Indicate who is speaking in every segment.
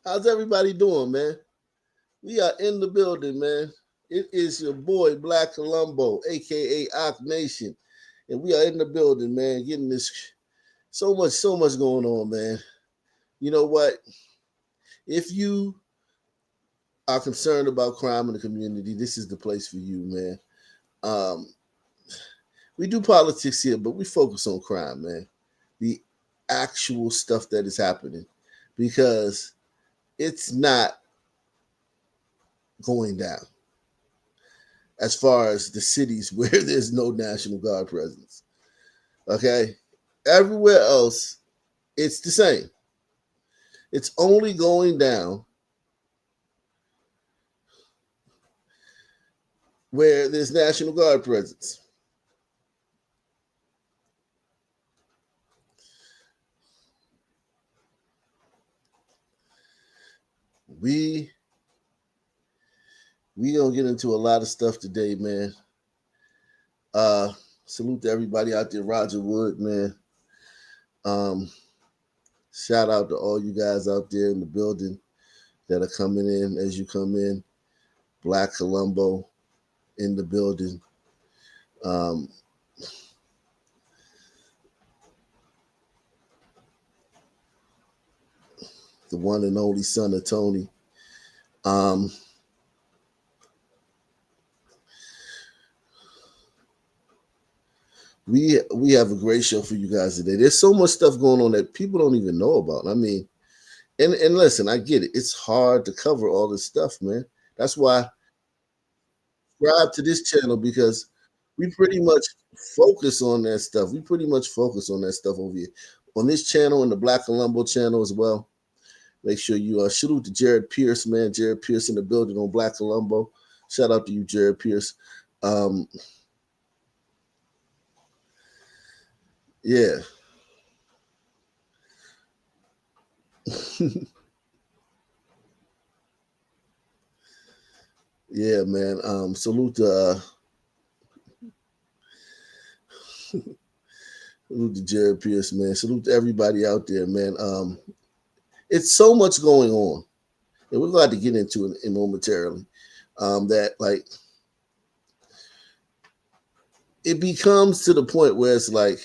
Speaker 1: How's everybody doing, man? We are in the building, man. It is your boy Black Columbo, aka Ock Nation, and we are in the building, man. Getting this so much going on, man. You know what? If you are concerned about crime in the community, this is the place for you, man. Um, we do politics here, but we focus on crime, man. The actual stuff that is happening, because it's not going down as far as the cities where there's no National Guard presence. Okay? Everywhere else, it's the same. It's only going down where there's National Guard presence. We we gonna get into a lot of stuff today, man. Uh Salute to everybody out there, Roger Wood, man. Um, Shout out to all you guys out there in the building that are coming in as you come in. Black Columbo in the building. Um, the one and only son of Tony. Um, we have a great show for you guys today. There's so much stuff going on that people don't even know about. I mean, and listen, I get it. It's hard to cover all this stuff, man. That's why subscribe to this channel, because we pretty much focus on that stuff. We pretty much focus on that stuff over here on this channel and the Black Columbo channel as well. Make sure you salute to Jared Pierce, man. Jared Pierce in the building on Black Columbo. Shout out to you, Jared Pierce. Um, yeah. Yeah, man. Salute to Jared Pierce, man. Salute to everybody out there, man. It's so much going on, and we're glad to get into it momentarily. That like it becomes to the point where it's like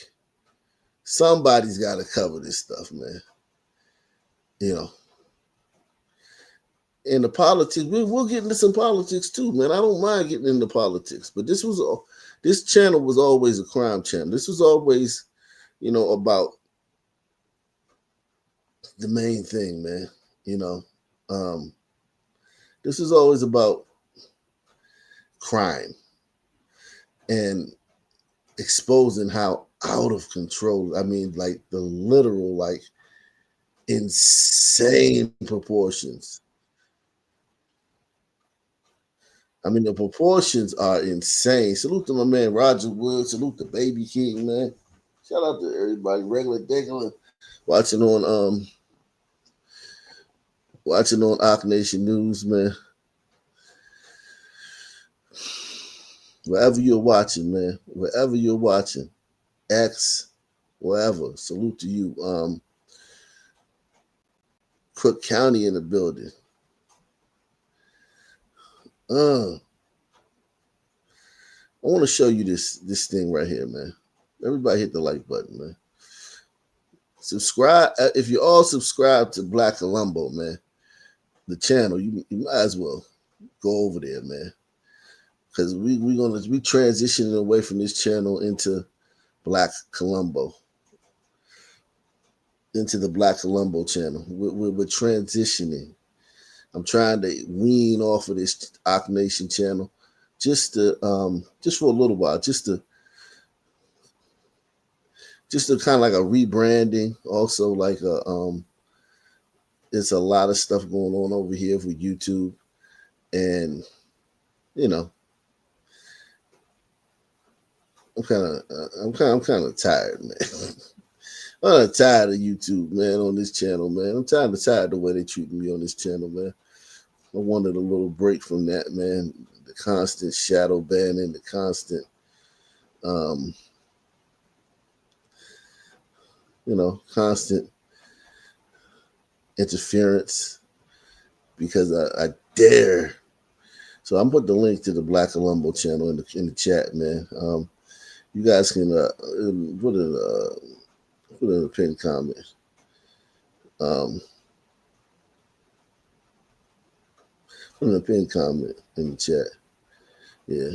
Speaker 1: somebody's got to cover this stuff, man. You know, in the politics, we'll get into some politics too, man. I don't mind getting into politics, but this channel was always a crime channel. This was always, about the main thing, man. You know, um, this is always about crime and exposing how out of control. I mean, like the literal, like insane proportions. I mean, the proportions are insane. Salute to my man Roger Wood. Salute to Baby King, man. Shout out to everybody, regular watching on Ock Nation News, man. Wherever you're watching, man. Wherever you're watching, X, wherever. Salute to you. Cook County in the building. I want to show you this thing right here, man. Everybody hit the like button, man. Subscribe if you all subscribe to Black Columbo, man. The channel, you might as well go over there, man. Because we're gonna be transitioning away from this channel into Black Columbo, into the Black Columbo channel. We're transitioning. I'm trying to wean off of this Ock Nation channel, just for a little while, just to kind of like a rebranding. Also, like there's a lot of stuff going on over here for YouTube, and you know, I'm kind of tired, man. I'm tired of YouTube, man, on this channel, man. I'm tired of the way they treat me on this channel, man. I wanted a little break from that, man. The constant shadow banning, the constant, um, constant interference. because I dare. So I'm putting the link to the Black Columbo channel in the chat, man. You guys can put in a pinned comment. Put in a pinned comment in the chat. Yeah.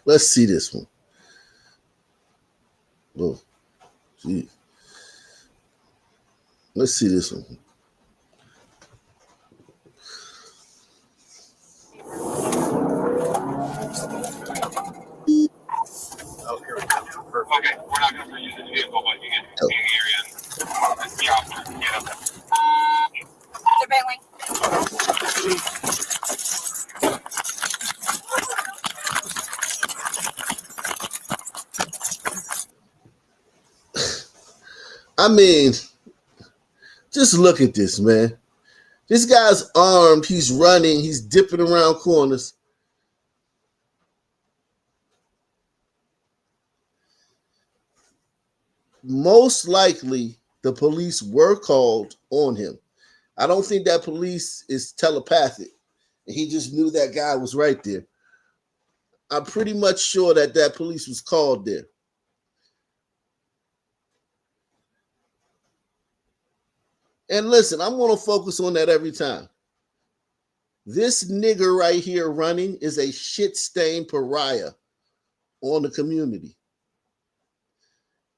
Speaker 1: Let's see this one. Oh, gee. Let's see this one.
Speaker 2: Oh, here we go. Perfect. Okay, we're not going to use this vehicle, but you get the area and chopper. Yeah. They're bailing.
Speaker 1: I mean, just look at this, man. This guy's armed. He's running. He's dipping around corners. Most likely, the police were called on him. I don't think that police is telepathic. He just knew that guy was right there. I'm pretty much sure that police was called there. And listen, I'm going to focus on that every time. This nigger right here running is a shit-stained pariah on the community.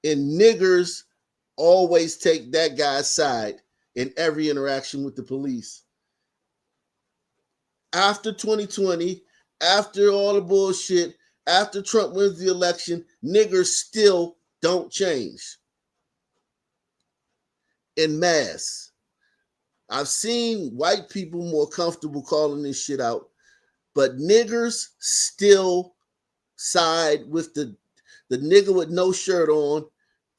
Speaker 1: And niggers always take that guy's side in every interaction with the police. After 2020, after all the bullshit, after Trump wins the election, niggers still don't change. En masse. I've seen white people more comfortable calling this shit out, but niggers still side with the nigger with no shirt on,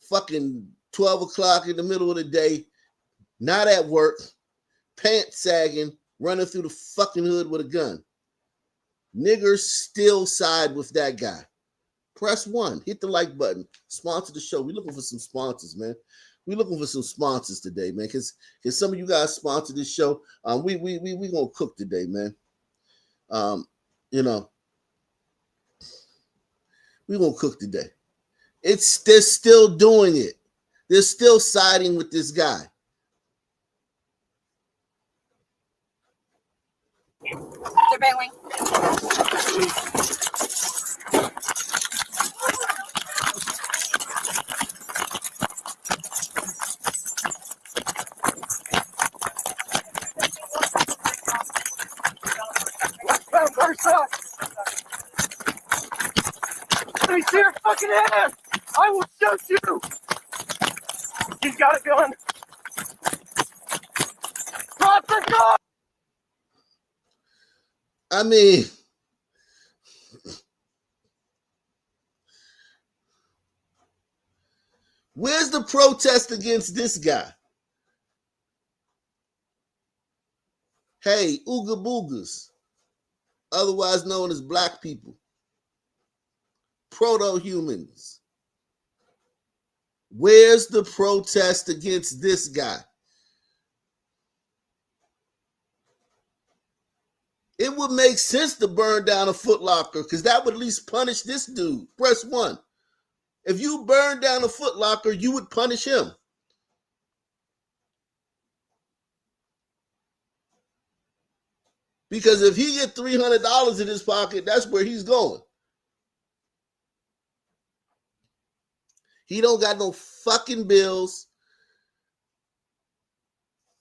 Speaker 1: fucking 12 o'clock in the middle of the day, not at work, pants sagging, running through the fucking hood with a gun. Niggers still side with that guy. Press 1. Hit the like button. Sponsor the show. We're looking for some sponsors, man. We're looking for some sponsors today, man. Cause some of you guys sponsor this show. We gonna cook today, man. You know, we gonna cook today. They're still doing it. They're still siding with this guy.
Speaker 2: They're bailing. Let me see your fucking hand! I will shoot you! He's got a gun! Drop the gun!
Speaker 1: I mean, where's the protest against this guy? Hey, Ooga Boogas, otherwise known as black people, proto-humans. Where's the protest against this guy? It would make sense to burn down a Foot Locker because that would at least punish this dude. Press 1. If you burn down a Foot Locker, you would punish him. Because if he get $300 in his pocket, that's where he's going. He don't got no fucking bills.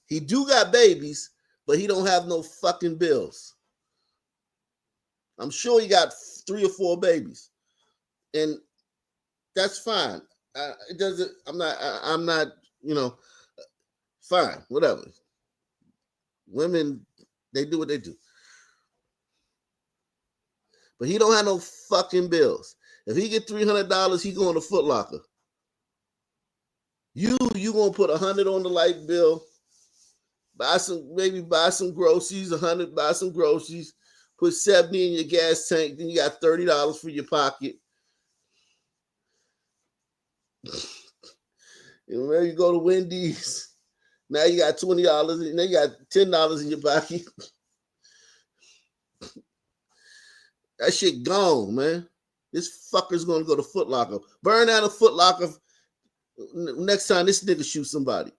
Speaker 1: He do got babies, but he don't have no fucking bills. I'm sure he got 3 or 4 babies. And that's fine. It doesn't, I'm not, you know, fine, whatever. Women, they do what they do. But he don't have no fucking bills. If he get $300, he going to Foot Locker. You gonna put 100 on the light bill, buy some groceries, 100, buy some groceries, put 70 in your gas tank, then you got $30 for your pocket. Maybe you go to Wendy's. Now you got $20. Now you got $10 in your pocket. That shit gone, man. This fucker's gonna go to Foot Locker. Burn out a Foot Locker next time this nigga shoots somebody.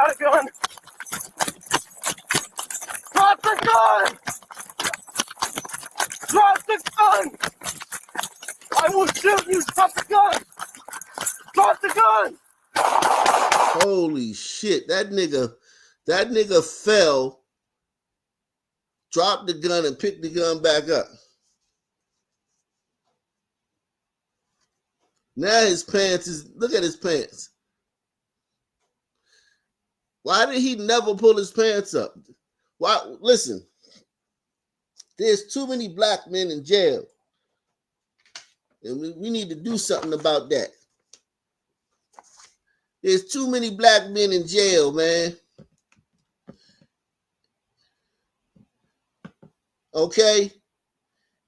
Speaker 3: Out of gun. Drop the gun! Drop the gun! I will shoot you! Drop the gun! Drop the gun!
Speaker 1: Holy shit. That nigga fell, dropped the gun, and picked the gun back up. Now his pants is, look at his pants. Why did he never pull his pants up? Why? Listen, there's too many black men in jail. And we need to do something about that. There's too many black men in jail, man. Okay?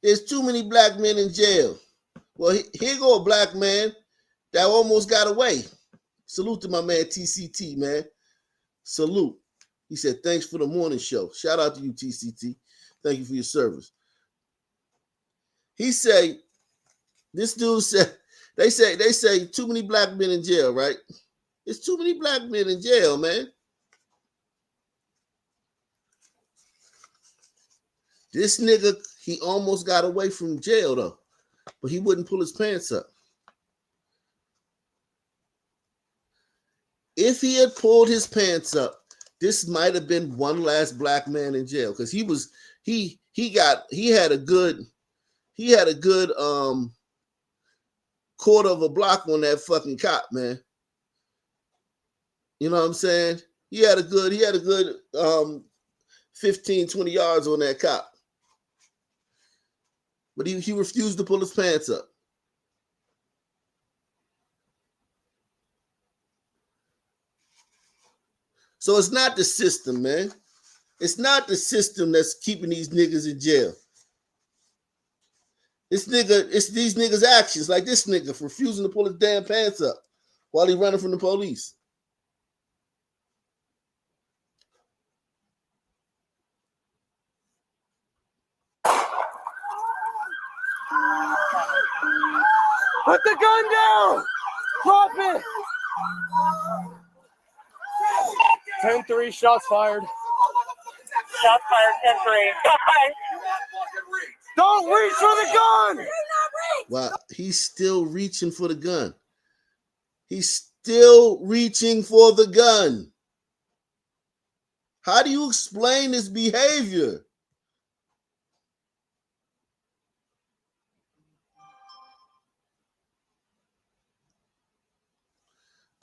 Speaker 1: There's too many black men in jail. Well, here go a black man that almost got away. Salute to my man TCT, man. Salute. He said, thanks for the morning show. Shout out to you, TCT. Thank you for your service. He said, this dude said, they say too many black men in jail, right? It's too many black men in jail, man. This nigga, he almost got away from jail, though. But he wouldn't pull his pants up. If he had pulled his pants up, this might have been one last black man in jail because he had a good quarter of a block on that fucking cop, man. You know what I'm saying? He had a good 15, 20 yards on that cop. But he refused to pull his pants up. So it's not the system, man. It's not the system that's keeping these niggas in jail. It's these niggas' actions, like this nigga for refusing to pull his damn pants up while he running from the police.
Speaker 3: Put the gun down! Drop it! 10-3, shots fired.
Speaker 4: Shots fired, 10-3.
Speaker 3: Don't reach for the gun!
Speaker 1: Wow, he's still reaching for the gun. He's still reaching for the gun. How do you explain this behavior?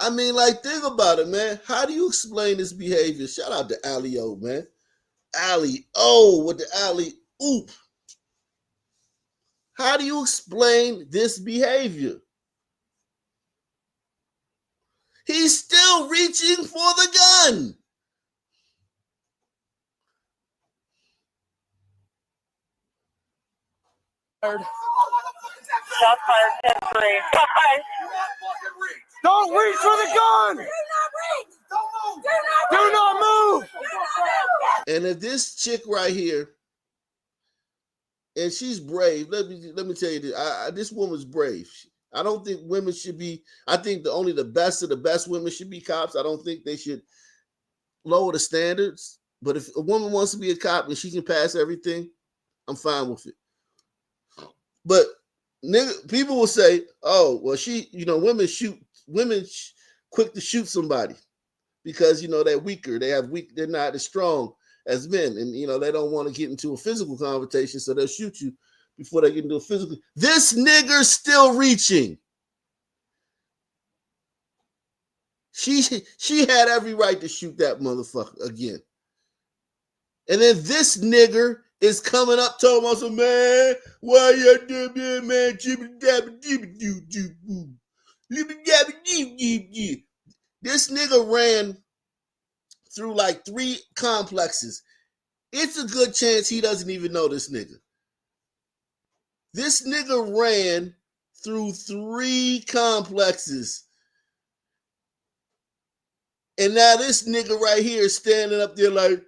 Speaker 1: I mean, like, think about it, man. How do you explain this behavior? Shout out to Ali O, man. Ali O with the Ali oop. How do you explain this behavior? He's still reaching for the gun.
Speaker 4: Shots fired, 10-3.
Speaker 3: Don't reach for the gun! Do not move!
Speaker 1: And if this chick right here, and she's brave, let me tell you this. This woman's brave. I don't think women should be. I think only the best of the best women should be cops. I don't think they should lower the standards. But if a woman wants to be a cop and she can pass everything, I'm fine with it. But people will say, "Oh, well, women quick to shoot somebody because they're weaker. They're not as strong as men, and they don't want to get into a physical confrontation, so they'll shoot you before they get into a physical." This nigger's still reaching. She had every right to shoot that motherfucker again. And then this nigger is coming up talking about some, man, why you doing, man? This nigga ran through like 3 complexes. It's a good chance he doesn't even know this nigga. This nigga ran through 3 complexes. And now this nigga right here is standing up there like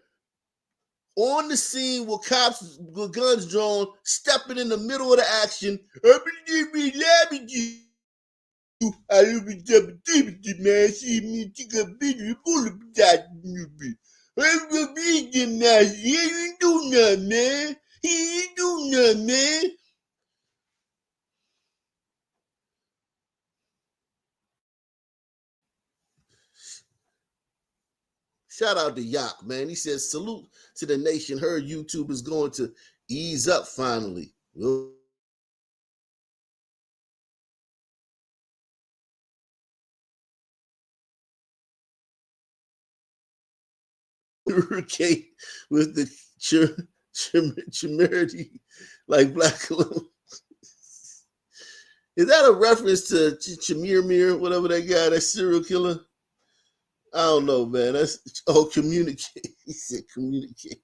Speaker 1: on the scene with cops with guns drawn, stepping in the middle of the action. I look at the man, see me take a big bullet that movie. He ain't do nothing, man. He ain't do nothing, man. Shout out to Yak, man. He says, salute to the nation. Her YouTube is going to ease up finally. Kate with the chimerity like Black Cologne. Is that a reference to Chamir, whatever that guy, that serial killer? I don't know, man. That's communicate. He said communicate.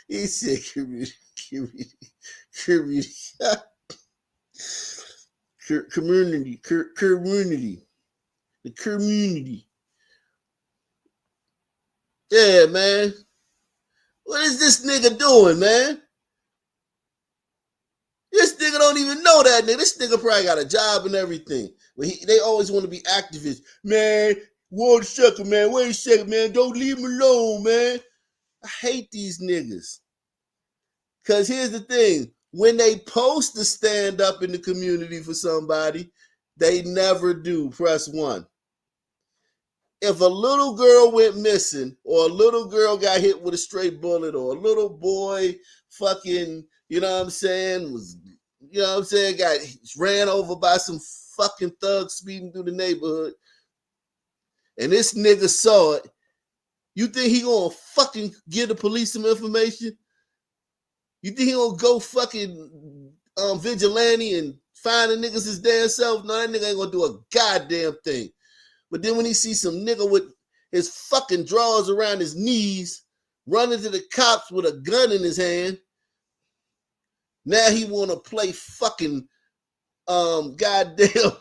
Speaker 1: He said community. The community. Yeah, man. What is this nigga doing, man? This nigga don't even know that nigga. This nigga probably got a job and everything. But they always want to be activists. Man, wait a second, man. Don't leave him alone, man. I hate these niggas. Because here's the thing. When they post to stand up in the community for somebody, they never do press 1. If a little girl went missing, or a little girl got hit with a stray bullet, or a little boy fucking, got ran over by some fucking thugs speeding through the neighborhood, and this nigga saw it, you think he gonna fucking give the police some information? You think he gonna go fucking vigilante and find the niggas his damn self? No, that nigga ain't gonna do a goddamn thing. But then when he sees some nigga with his fucking drawers around his knees running to the cops with a gun in his hand, now he want to play fucking goddamn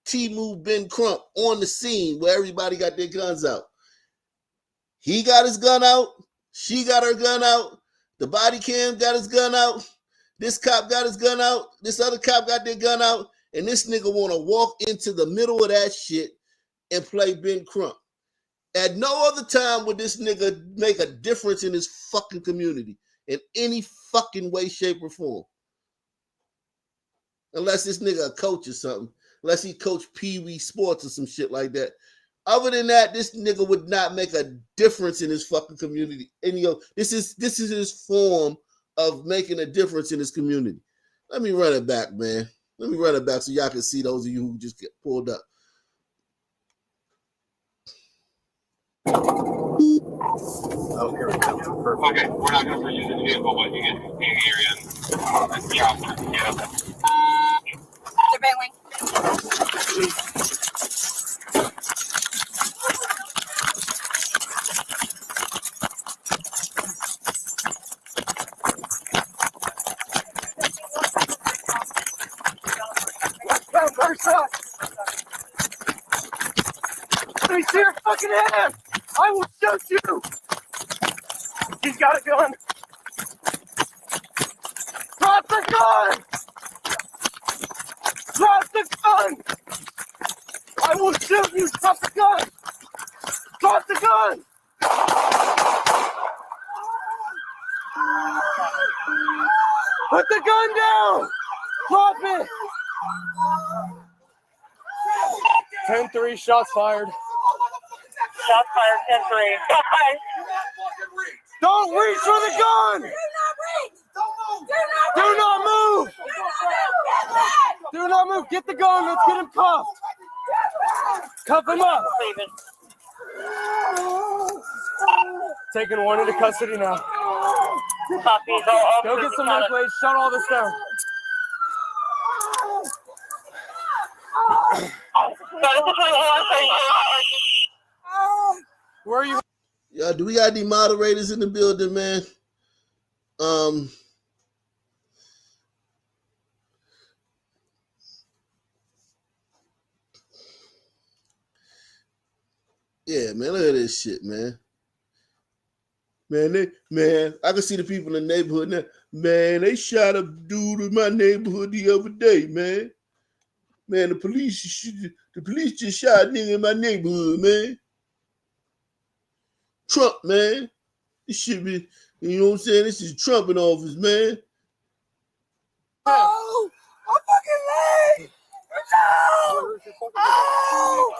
Speaker 1: T-Move Ben Crump on the scene where everybody got their guns out. He got his gun out. She got her gun out. The body cam got his gun out. This cop got his gun out. This other cop got their gun out. And this nigga want to walk into the middle of that shit and play Ben Crump. At no other time would this nigga make a difference in his fucking community in any fucking way, shape, or form. Unless this nigga a coach or something. Unless he coached Pee Wee Sports or some shit like that. Other than that, this nigga would not make a difference in his fucking community. And this is his form of making a difference in his community. Let me run it back, man. Let me run it back so y'all can see those of you who just get pulled up.
Speaker 2: Oh, here we go. Perfect. Okay, we're not going to use this vehicle, but you get in the area and chopper. Yeah.
Speaker 5: Mr. Bailey.
Speaker 3: Let me see your fucking hand! I will shoot you! He's got a gun! Drop the gun! Drop the gun! I will shoot you! Drop the gun! Drop the gun! Put the gun down! Drop it! 10-3, shots fired.
Speaker 4: Shots fired, 10-3.
Speaker 3: Don't reach for the gun! Do not move! Do not move! Get the gun, let's get him cuffed! Cuff him up! Taking one into custody now.
Speaker 4: Copy.
Speaker 3: Go get some men, please. Shut all this down. Where are you?
Speaker 1: Yeah, do we got any moderators in the building, man? Yeah, man, look at this shit, man. Man, I can see the people in the neighborhood now. Man, they shot a dude in my neighborhood the other day, man. Man, the police just shot a nigga in my neighborhood, man. Trump, man. This should be, you know what I'm saying? This is Trump in office, man.
Speaker 3: Oh, I'm fucking late. No. Oh.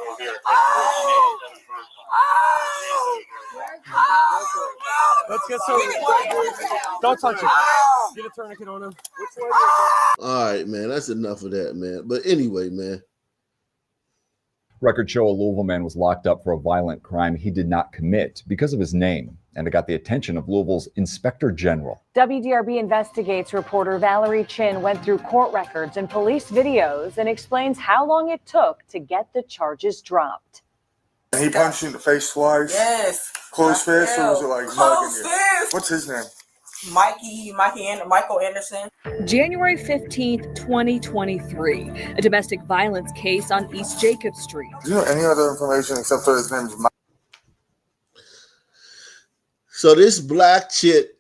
Speaker 3: Let's get some. Don't touch it. Get a tourniquet on him.
Speaker 1: All right, man. That's enough of that, man. But anyway, man.
Speaker 6: Records show a Louisville man was locked up for a violent crime he did not commit because of his name, and it got the attention of Louisville's Inspector General.
Speaker 7: WDRB Investigates reporter Valerie Chin went through court records and police videos and explains how long it took to get the charges dropped.
Speaker 8: And he punched you in the face twice?
Speaker 5: Yes.
Speaker 8: Closed fist, or was it like mugging you?
Speaker 5: Fist.
Speaker 8: What's his name?
Speaker 5: Michael Anderson.
Speaker 9: January 15th, 2023, a domestic violence case on East Jacob Street.
Speaker 8: Do you know any other information except for his name is Mike?
Speaker 1: So this black chick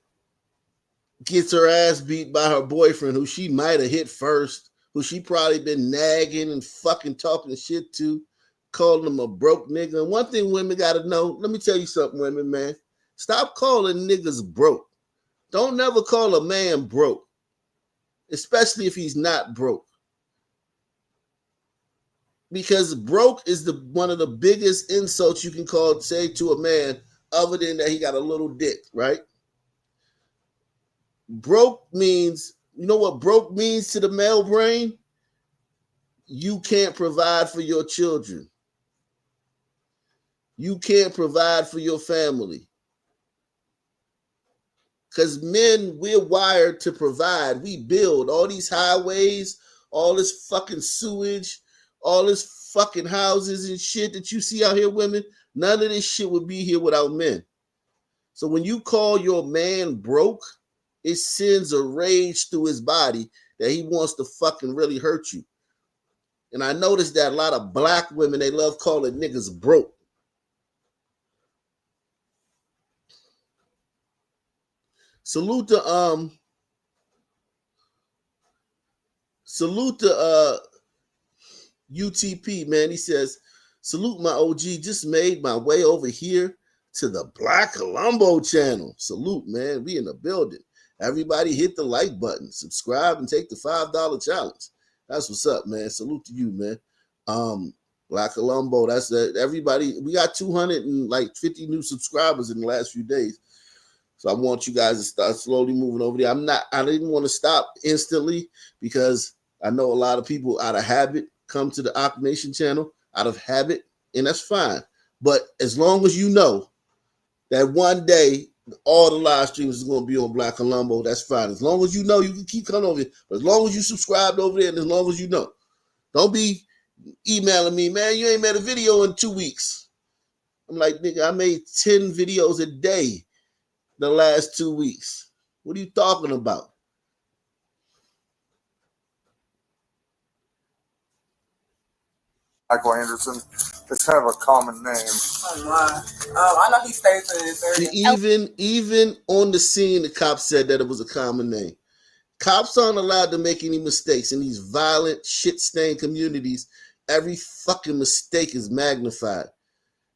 Speaker 1: gets her ass beat by her boyfriend, who she might have hit first, who she probably been nagging and fucking talking shit to, calling him a broke nigga. And one thing women got to know, let me tell you something, women, man. Stop calling niggas broke. Don't never call a man broke, especially if he's not broke. Because broke is one of the biggest insults you can say to a man, other than that he got a little dick, right? Broke means, you know what broke means to the male brain? You can't provide for your children. You can't provide for your family. Because men, we're wired to provide. We build all these highways, all this fucking sewage, all this fucking houses and shit that you see out here, women. None of this shit would be here without men. So when you call your man broke, it sends a rage through his body that he wants to fucking really hurt you. And I noticed that a lot of black women, they love calling niggas broke. Salute to UTP, man. He says, salute my OG, just made my way over here to the Black Colombo channel. Salute, man. We in the building. Everybody hit the like button, subscribe, and take the $5 challenge. That's what's up, man. Salute to you, man. Black Colombo, that's that. Everybody, we got 250 new subscribers in the last few days. So I want you guys to start slowly moving over there. I didn't want to stop instantly because I know a lot of people out of habit come to the Ock Nation channel out of habit, and that's fine. But as long as you know that one day all the live streams is going to be on Black Colombo, that's fine. As long as you know, you can keep coming over here. But as long as you subscribed over there and as long as you know, don't be emailing me, man, you ain't made a video in 2 weeks. I'm like, nigga, I made 10 videos a day the last 2 weeks. What are you talking about?
Speaker 8: Michael Anderson. It's kind of a common name.
Speaker 5: Oh my. I know he stays in this area.
Speaker 1: Even on the scene, the cops said that it was a common name. Cops aren't allowed to make any mistakes in these violent, shit-stained communities. Every fucking mistake is magnified.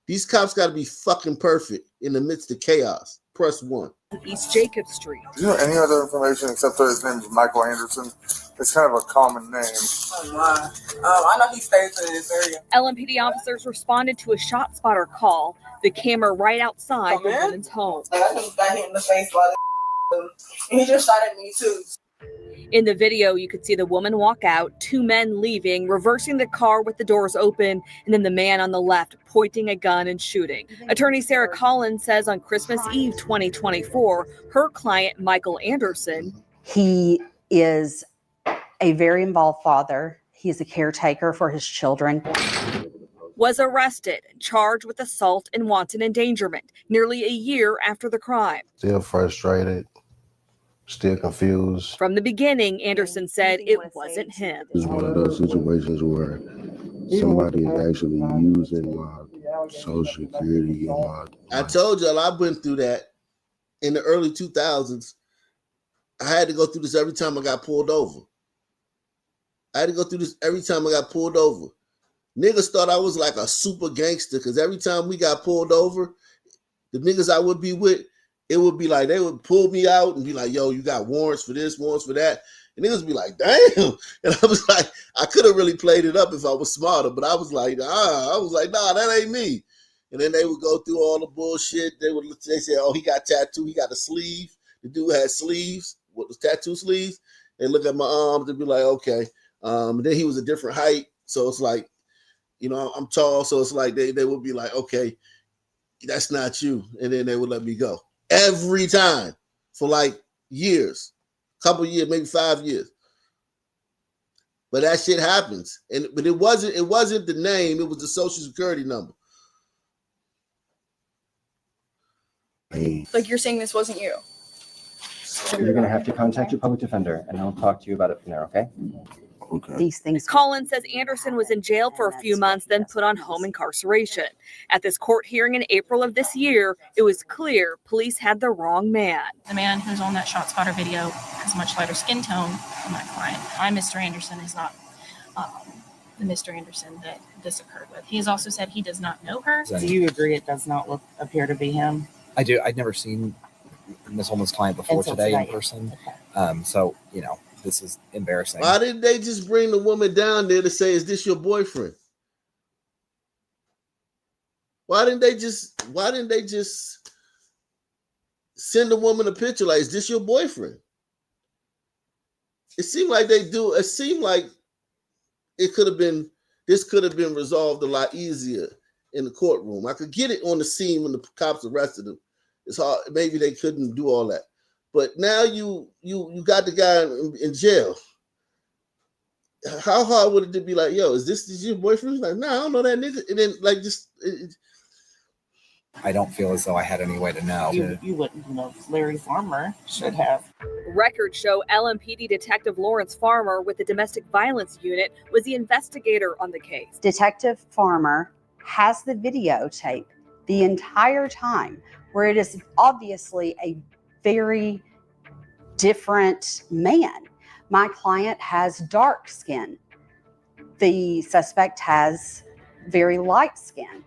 Speaker 1: These cops got to be fucking perfect in the midst of chaos. Press 1.
Speaker 9: East Jacob Street.
Speaker 8: Do you know any other information except for his name is Michael Anderson? It's kind of a common name.
Speaker 5: Oh my. I know he stays in this area.
Speaker 9: LMPD officers responded to a shot spotter call. The camera right outside the woman's home.
Speaker 5: I just got hit in the face by he just shot at me too.
Speaker 9: In the video, you could see the woman walk out, 2 men leaving, reversing the car with the doors open, and then the man on the left pointing a gun and shooting. Attorney Sarah Collins says on Christmas Eve 2024, her client, Michael Anderson,
Speaker 10: he is a very involved father. He is a caretaker for his children.
Speaker 9: Was arrested and charged with assault and wanton endangerment nearly a year after the crime.
Speaker 11: Still frustrated. Still confused.
Speaker 9: From the beginning, Anderson said it wasn't him.
Speaker 11: It's one of those situations where somebody is actually using Social Security.
Speaker 1: I told y'all I went through that in the early 2000s. I had to go through this every time I got pulled over. Niggas thought I was like a super gangster because every time we got pulled over, the niggas I would be with, it would be like they would pull me out and be like, yo, you got warrants for this, warrants for that. And niggas be like, damn. And I was like, I could have really played it up if I was smarter, but I was like, nah, that ain't me. And then they would go through all the bullshit. They say, oh, he got tattoo, he got a sleeve. The dude had sleeves, what was tattoo sleeves. They look at my arms and be like, okay. Then he was a different height. So it's like, you know, I'm tall. So it's like they would be like, okay, that's not you. And then they would let me go. Every time for like years, couple years, maybe 5 years. But that shit happens. But it wasn't the name, it was the social security number.
Speaker 5: Like, you're saying this wasn't you?
Speaker 12: You're going to have to contact your public defender, and I'll talk to you about it from there, okay?
Speaker 11: Okay.
Speaker 10: These things.
Speaker 9: Collins says Anderson was in jail for a few months, then put on home incarceration. At this court hearing in April of this year, it was clear police had the wrong man.
Speaker 13: The man who's on that shot spotter video has a much lighter skin tone than my client. I'm Mr. Anderson is not the Mr. Anderson that this occurred with. He has also said he does not know her.
Speaker 5: Do you agree it does not appear to be him?
Speaker 14: I do. I'd never seen Miss Holman's client before today in person.
Speaker 5: Okay.
Speaker 14: So, you know, this is embarrassing.
Speaker 1: Why didn't they just bring the woman down there to say, is this your boyfriend? Why didn't they just send the woman a picture like, is this your boyfriend? It seemed like they do. It seemed like this could have been resolved a lot easier in the courtroom. I could get it on the scene when the cops arrested him. It's hard. Maybe they couldn't do all that. But now you got the guy in jail. How hard would it to be like, yo, is this your boyfriend? Like, nah, I don't know that nigga. And then like
Speaker 14: I don't feel as though I had any way to know.
Speaker 5: You wouldn't know. Larry Farmer should have.
Speaker 9: Records show LMPD Detective Lawrence Farmer with the Domestic Violence Unit was the investigator on the case.
Speaker 10: Detective Farmer has the videotape the entire time where it is obviously a very different man. My client has dark skin. The suspect has very light skin.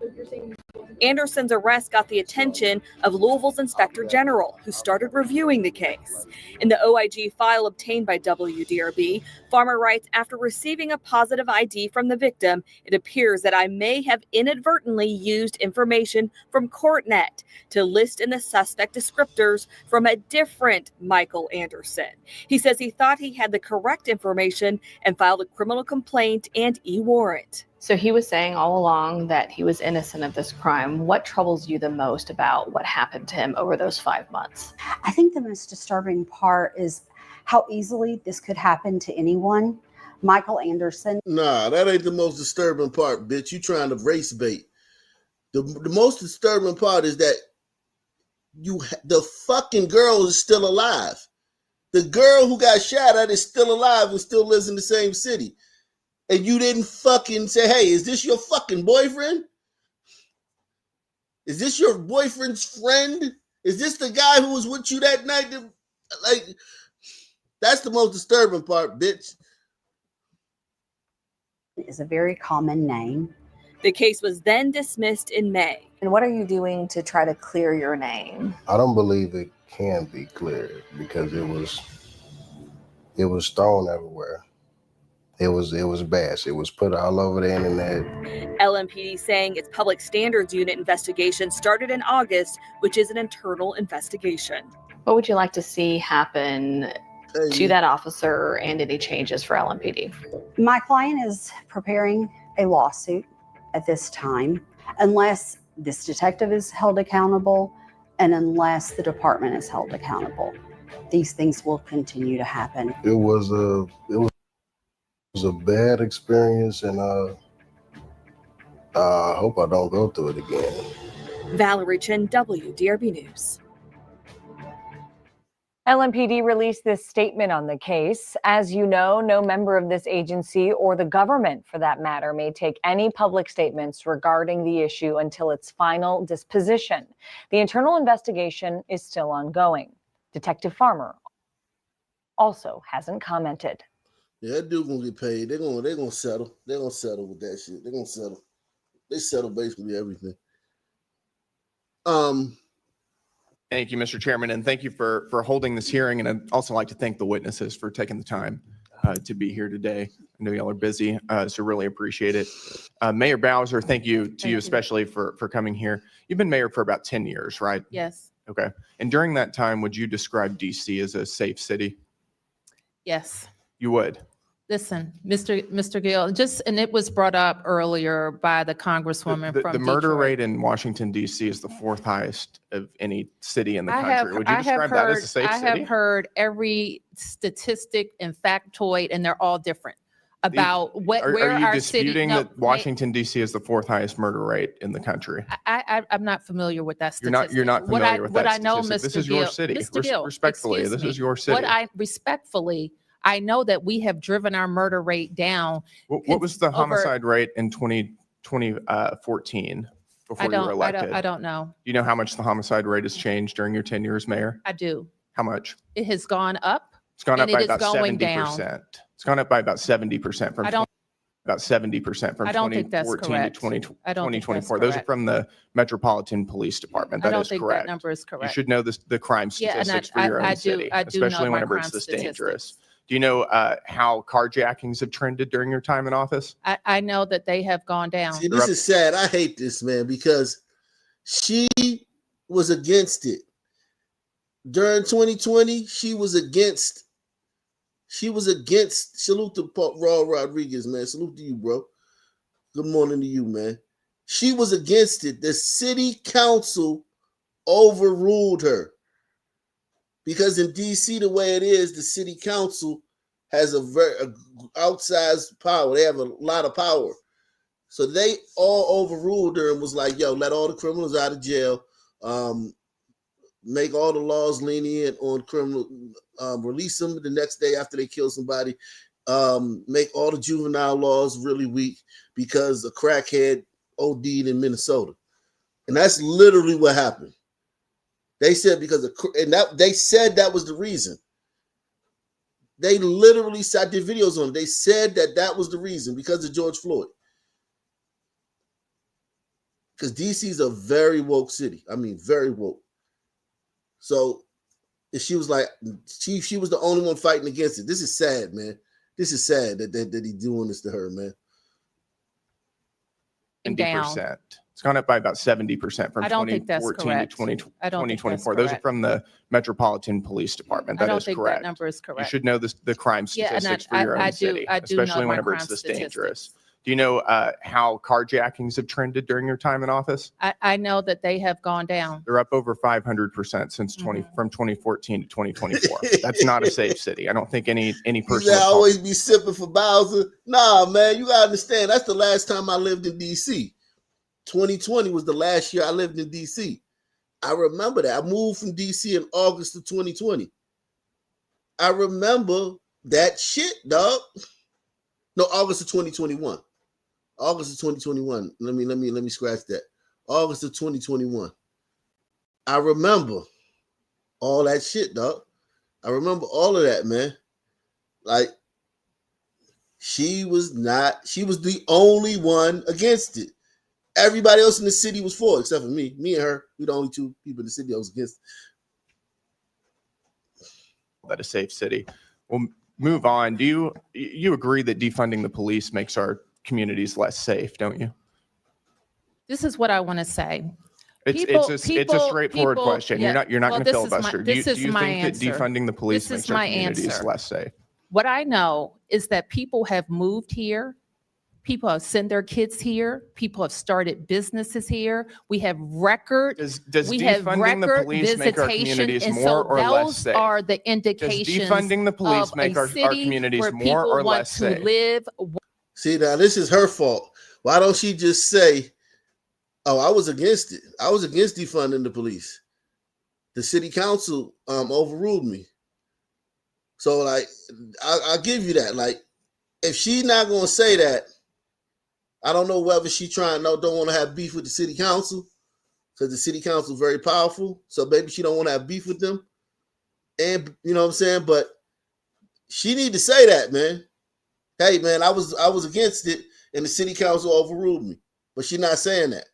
Speaker 9: Anderson's arrest got the attention of Louisville's Inspector General, who started reviewing the case. In the OIG file obtained by WDRB, Farmer writes, after receiving a positive ID from the victim, it appears that I may have inadvertently used information from CourtNet to list in the suspect descriptors from a different Michael Anderson. He says he thought he had the correct information and filed a criminal complaint and e-warrant.
Speaker 15: So he was saying all along that he was innocent of this crime. What troubles you the most about what happened to him over those 5 months?
Speaker 10: I think the most disturbing part is how easily this could happen to anyone. Michael Anderson.
Speaker 1: Nah, that ain't the most disturbing part, bitch. You trying to race bait. The most disturbing part is that the fucking girl is still alive. The girl who got shot at is still alive and still lives in the same city. And you didn't fucking say, hey, is this your fucking boyfriend? Is this your boyfriend's friend? Is this the guy who was with you that night? Like, that's the most disturbing part, bitch.
Speaker 10: Is a very common name.
Speaker 9: The case was then dismissed in May.
Speaker 15: And what are you doing to try to clear your name?
Speaker 11: I don't believe it can be cleared because it was thrown everywhere. It was bad. It was put all over the internet.
Speaker 9: LMPD saying its public standards unit investigation started in August, which is an internal investigation.
Speaker 15: What would you like to see happen to that officer and any changes for LMPD?
Speaker 10: My client is preparing a lawsuit at this time, unless this detective is held accountable and unless the department is held accountable. These things will continue to happen.
Speaker 11: It was a bad experience, and I hope I don't go through it again.
Speaker 9: Valerie Chin, WDRB News.
Speaker 7: LMPD released this statement on the case. As you know, no member of this agency or the government, for that matter, may take any public statements regarding the issue until its final disposition. The internal investigation is still ongoing. Detective Farmer also hasn't commented.
Speaker 1: Yeah, that dude gonna get paid. They're gonna settle. They're gonna settle with that shit. They're gonna settle. They settle basically everything.
Speaker 16: Thank you, Mr. Chairman, and thank you for holding this hearing. And I'd also like to thank the witnesses for taking the time to be here today. I know y'all are busy, so really appreciate it. Mayor Bowser, thank you to you especially for coming here. You've been mayor for about 10 years, right?
Speaker 17: Yes.
Speaker 16: Okay. And during that time, would you describe DC as a safe city?
Speaker 17: Yes.
Speaker 16: You would?
Speaker 17: Listen, Mr. Gill, and it was brought up earlier by the Congresswoman from
Speaker 16: The murder
Speaker 17: Detroit.
Speaker 16: rate in Washington, D.C. is the 4th highest of any city in the
Speaker 17: I
Speaker 16: country.
Speaker 17: have-
Speaker 16: Would you
Speaker 17: I have
Speaker 16: describe that as a safe
Speaker 17: I
Speaker 16: city?
Speaker 17: have heard every statistic and factoid, and they're all different about where
Speaker 16: Are you
Speaker 17: our city.
Speaker 16: disputing
Speaker 17: No,
Speaker 16: that Washington, D.C. is the 4th highest murder rate in the country?
Speaker 17: I'm not familiar with that
Speaker 16: You're
Speaker 17: statistic.
Speaker 16: not familiar with that
Speaker 17: What I know,
Speaker 16: statistic.
Speaker 17: Mr.
Speaker 16: This is your
Speaker 17: Gill,
Speaker 16: city.
Speaker 17: Mr. Gill,
Speaker 16: Respectfully,
Speaker 17: excuse
Speaker 16: this is
Speaker 17: me.
Speaker 16: your city.
Speaker 17: What I respectfully, I know that we have driven our murder rate down.
Speaker 16: What was the
Speaker 17: over-
Speaker 16: homicide rate in 2014 before you were elected?
Speaker 17: I don't know.
Speaker 16: Do you know how much the homicide rate has changed during your tenure as mayor?
Speaker 17: I do.
Speaker 16: How much?
Speaker 17: It has gone up.
Speaker 16: It's gone up
Speaker 17: and
Speaker 16: by
Speaker 17: it is
Speaker 16: about
Speaker 17: going
Speaker 16: 70%.
Speaker 17: down.
Speaker 16: It's gone up by about 70% from
Speaker 17: I don't-
Speaker 16: about 70% from
Speaker 17: I don't think that's
Speaker 16: 2014 to
Speaker 17: correct. I don't think that's
Speaker 16: 2024. Those are
Speaker 17: correct.
Speaker 16: from the Metropolitan Police Department.
Speaker 17: I
Speaker 16: That
Speaker 17: don't
Speaker 16: is
Speaker 17: think
Speaker 16: correct.
Speaker 17: that number is
Speaker 16: You
Speaker 17: correct.
Speaker 16: should know the crime
Speaker 17: Yeah, and
Speaker 16: statistics for your own city,
Speaker 17: I do know
Speaker 16: especially
Speaker 17: my
Speaker 16: whenever
Speaker 17: crime
Speaker 16: it's this
Speaker 17: statistics.
Speaker 16: dangerous. Do you know how carjackings have trended during your time in office?
Speaker 17: I know that they have gone down.
Speaker 1: See, this is sad. I hate this, man, because she was against it. During 2020, she was against. Salute to Raul Rodriguez, man. Salute to you, bro. Good morning to you, man. She was against it. The city council overruled her. Because in DC, the way it is, the city council has a outsized power. They have a lot of power. So they all overruled her and was like, yo, let all the criminals out of jail. Make all the laws lenient on criminal, release them the next day after they kill somebody. Make all the juvenile laws really weak because a crackhead OD'd in Minnesota. And that's literally what happened. They said they said that was the reason. They literally I did videos on it. They said that was the reason because of George Floyd. Because DC is a very woke city. I mean, very woke. So if she was like, she was the only one fighting against it. This is sad, man. This is sad that he's doing this to her, man.
Speaker 16: 70%. It's gone up by about 70% from
Speaker 17: I don't think that's
Speaker 16: 2014 to
Speaker 17: correct. I don't think that's
Speaker 16: 2024. Those are
Speaker 17: correct.
Speaker 16: from the Metropolitan Police Department.
Speaker 17: I
Speaker 16: That
Speaker 17: don't
Speaker 16: is
Speaker 17: think
Speaker 16: correct.
Speaker 17: that number is correct.
Speaker 16: You should know the crime
Speaker 17: Yeah, and
Speaker 16: statistics for your own city,
Speaker 17: I do know
Speaker 16: especially
Speaker 17: my
Speaker 16: whenever
Speaker 17: crime
Speaker 16: it's this
Speaker 17: statistics.
Speaker 16: dangerous. Do you know how carjackings have trended during your time in office?
Speaker 17: I know that they have gone down.
Speaker 16: They're up over 500% since from 2014 to 2024. That's not a safe city. I don't think any person.
Speaker 1: I always be sipping for Bowser. Nah, man, you gotta understand. That's the last time I lived in DC. 2020 was the last year I lived in DC. I remember that. I moved from DC in August of 2020. I remember that shit, dog. No, August of 2021. August of 2021. Let me scratch that. August of 2021. I remember all that shit, dog. I remember all of that, man. Like, she was the only one against it. Everybody else in the city was for it, except for me. Me and her, we the only two people in the city that was against it.
Speaker 16: That a safe city. Well, move on. Do you agree that defunding the police makes our communities less safe, don't you?
Speaker 17: This is what I want to say.
Speaker 16: It's a straightforward question.
Speaker 17: Yeah.
Speaker 16: You're not
Speaker 17: Well,
Speaker 16: going to
Speaker 17: this is
Speaker 16: filibuster.
Speaker 17: my-
Speaker 16: Do you
Speaker 17: this is
Speaker 16: think
Speaker 17: my
Speaker 16: that
Speaker 17: answer.
Speaker 16: defunding the police
Speaker 17: This
Speaker 16: makes
Speaker 17: is
Speaker 16: our
Speaker 17: my
Speaker 16: communities
Speaker 17: answer.
Speaker 16: less safe?
Speaker 17: What I know is that people have moved here. People have sent their kids here. People have started businesses here. We have record.
Speaker 16: Does
Speaker 17: we have
Speaker 16: defunding the
Speaker 17: record
Speaker 16: police make our
Speaker 17: visitation,
Speaker 16: communities
Speaker 17: and
Speaker 16: more
Speaker 17: so
Speaker 16: or less
Speaker 17: those
Speaker 16: safe?
Speaker 17: are the
Speaker 16: Does
Speaker 17: indications.
Speaker 16: defunding the police
Speaker 17: of
Speaker 16: make
Speaker 17: a
Speaker 16: our
Speaker 17: city
Speaker 16: communities
Speaker 17: where
Speaker 16: more
Speaker 17: people
Speaker 16: or
Speaker 17: want
Speaker 16: less
Speaker 17: to
Speaker 16: safe?
Speaker 17: live.
Speaker 1: See, now this is her fault. Why don't she just say, oh, I was against it. I was against defunding the police. The city council overruled me. So like, I'll give you that. Like, if she's not gonna say that, I don't know whether she don't want to have beef with the city council because the city council is very powerful. So maybe she don't want to have beef with them. And you know what I'm saying? But she need to say that, man. Hey, man, I was against it, and the city council overruled me. But she's not saying that.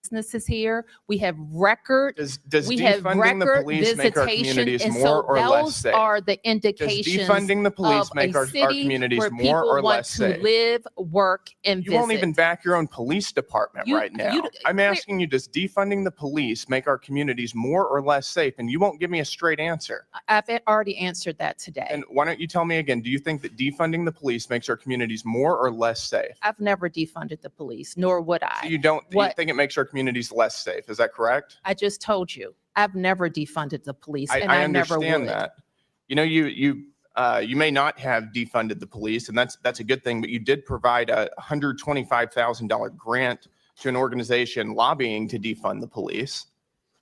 Speaker 17: Businesses here. We have record.
Speaker 16: Does
Speaker 17: we have
Speaker 16: defunding the
Speaker 17: record
Speaker 16: police make our
Speaker 17: visitation,
Speaker 16: communities
Speaker 17: and
Speaker 16: more
Speaker 17: so
Speaker 16: or less
Speaker 17: those
Speaker 16: safe?
Speaker 17: are the
Speaker 16: Does
Speaker 17: indications
Speaker 16: defunding the police
Speaker 17: of
Speaker 16: make
Speaker 17: a
Speaker 16: our
Speaker 17: city
Speaker 16: communities
Speaker 17: where
Speaker 16: more
Speaker 17: people
Speaker 16: or
Speaker 17: want
Speaker 16: less
Speaker 17: to
Speaker 16: safe?
Speaker 17: live, work, and
Speaker 16: You
Speaker 17: visit.
Speaker 16: won't even back your own police department
Speaker 17: You-
Speaker 16: right now.
Speaker 17: you-
Speaker 16: I'm asking you, does defunding the police make our communities more or less safe? And you won't give me a straight answer.
Speaker 17: I've already answered that today.
Speaker 16: And why don't you tell me again, do you think that defunding the police makes our communities more or less safe?
Speaker 17: I've never defunded the police, nor would I.
Speaker 16: So you think it makes our communities less safe. Is that correct?
Speaker 17: I just told you, I've never defunded the police, and
Speaker 16: I
Speaker 17: I never
Speaker 16: understand
Speaker 17: would.
Speaker 16: that. You know, you may not have defunded the police, and that's a good thing, but you did provide a $125,000 grant to an organization lobbying to defund the police.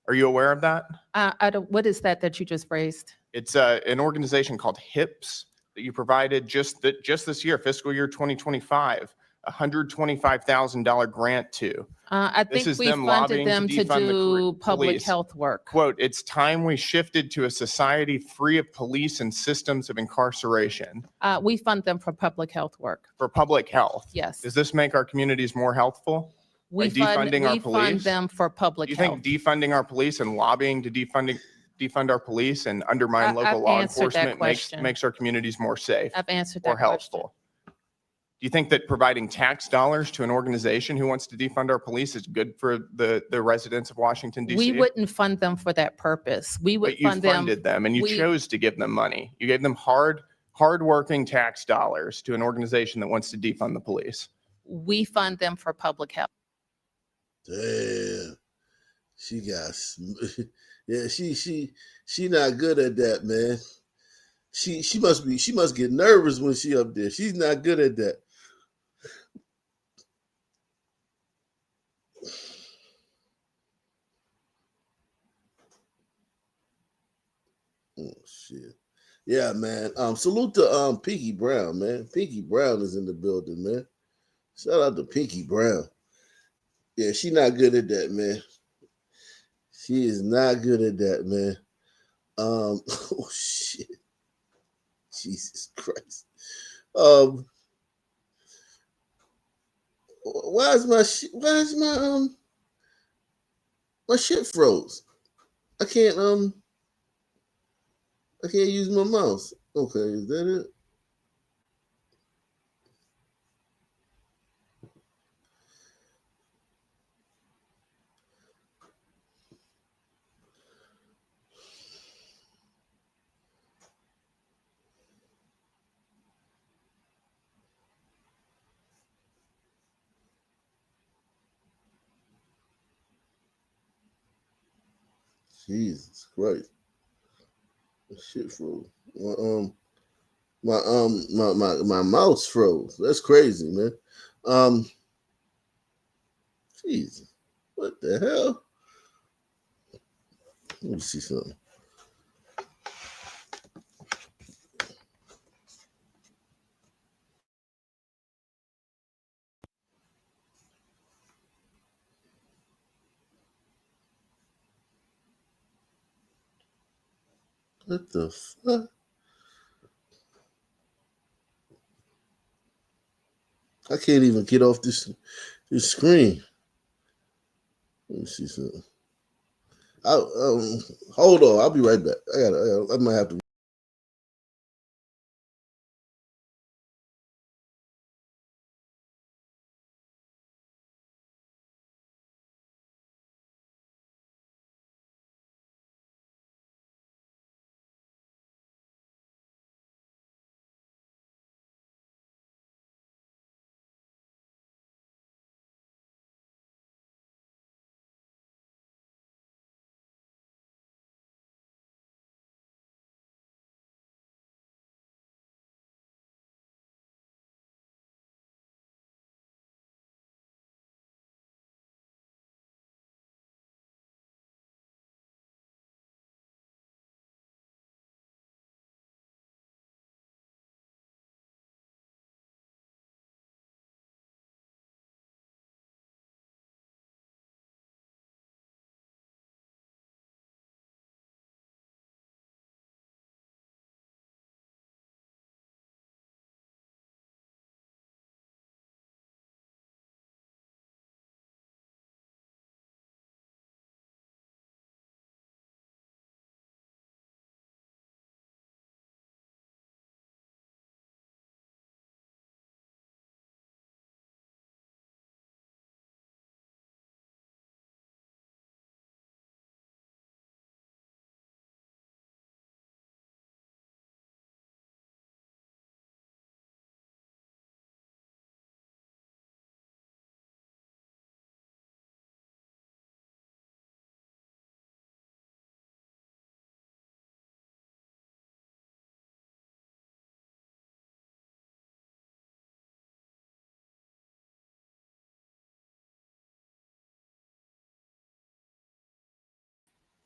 Speaker 16: Are you aware of that?
Speaker 17: What is that you just raised?
Speaker 16: It's an organization called HIPS that you provided just this year, fiscal year 2025, $125,000 grant to.
Speaker 17: I think we funded them to do public health work.
Speaker 16: Quote, it's time we shifted to a society free of police and systems of incarceration.
Speaker 17: We fund them for public health work.
Speaker 16: For public health?
Speaker 17: Yes.
Speaker 16: Does this make our communities more healthful?
Speaker 17: We fund them for public
Speaker 16: Do you
Speaker 17: health.
Speaker 16: think defunding our police and lobbying to defund our police and undermine local
Speaker 17: I've
Speaker 16: law
Speaker 17: answered that
Speaker 16: enforcement
Speaker 17: question.
Speaker 16: makes our communities more safe
Speaker 17: I've answered
Speaker 16: or
Speaker 17: that question.
Speaker 16: helpful? Do you think that providing tax dollars to an organization who wants to defund our police is good for the residents of Washington, D.C.?
Speaker 17: We wouldn't fund them for that purpose. We would
Speaker 16: But you
Speaker 17: fund them.
Speaker 16: funded them and you chose to give them money. You gave them hard-working tax dollars to an organization that wants to defund the police.
Speaker 17: We fund them for public health.
Speaker 1: Damn, she got, yeah, she not good at that, man. She must get nervous when she up there. She's not good at that. Oh shit. Yeah, man. Salute to Pinky Brown, man. Pinky Brown is in the building, man. Shout out to Pinky Brown. Yeah, she not good at that, man. She is not good at that, man. Oh shit. Jesus Christ. Why is my shit froze? I can't use my mouse. Okay, is that it? Jesus Christ. Shit froze. My mouse froze. That's crazy, man. Jesus. What the hell? Let me see something. What the fuck? I can't even get off this screen. Let me see something. Hold on. I'll be right back. I might have to.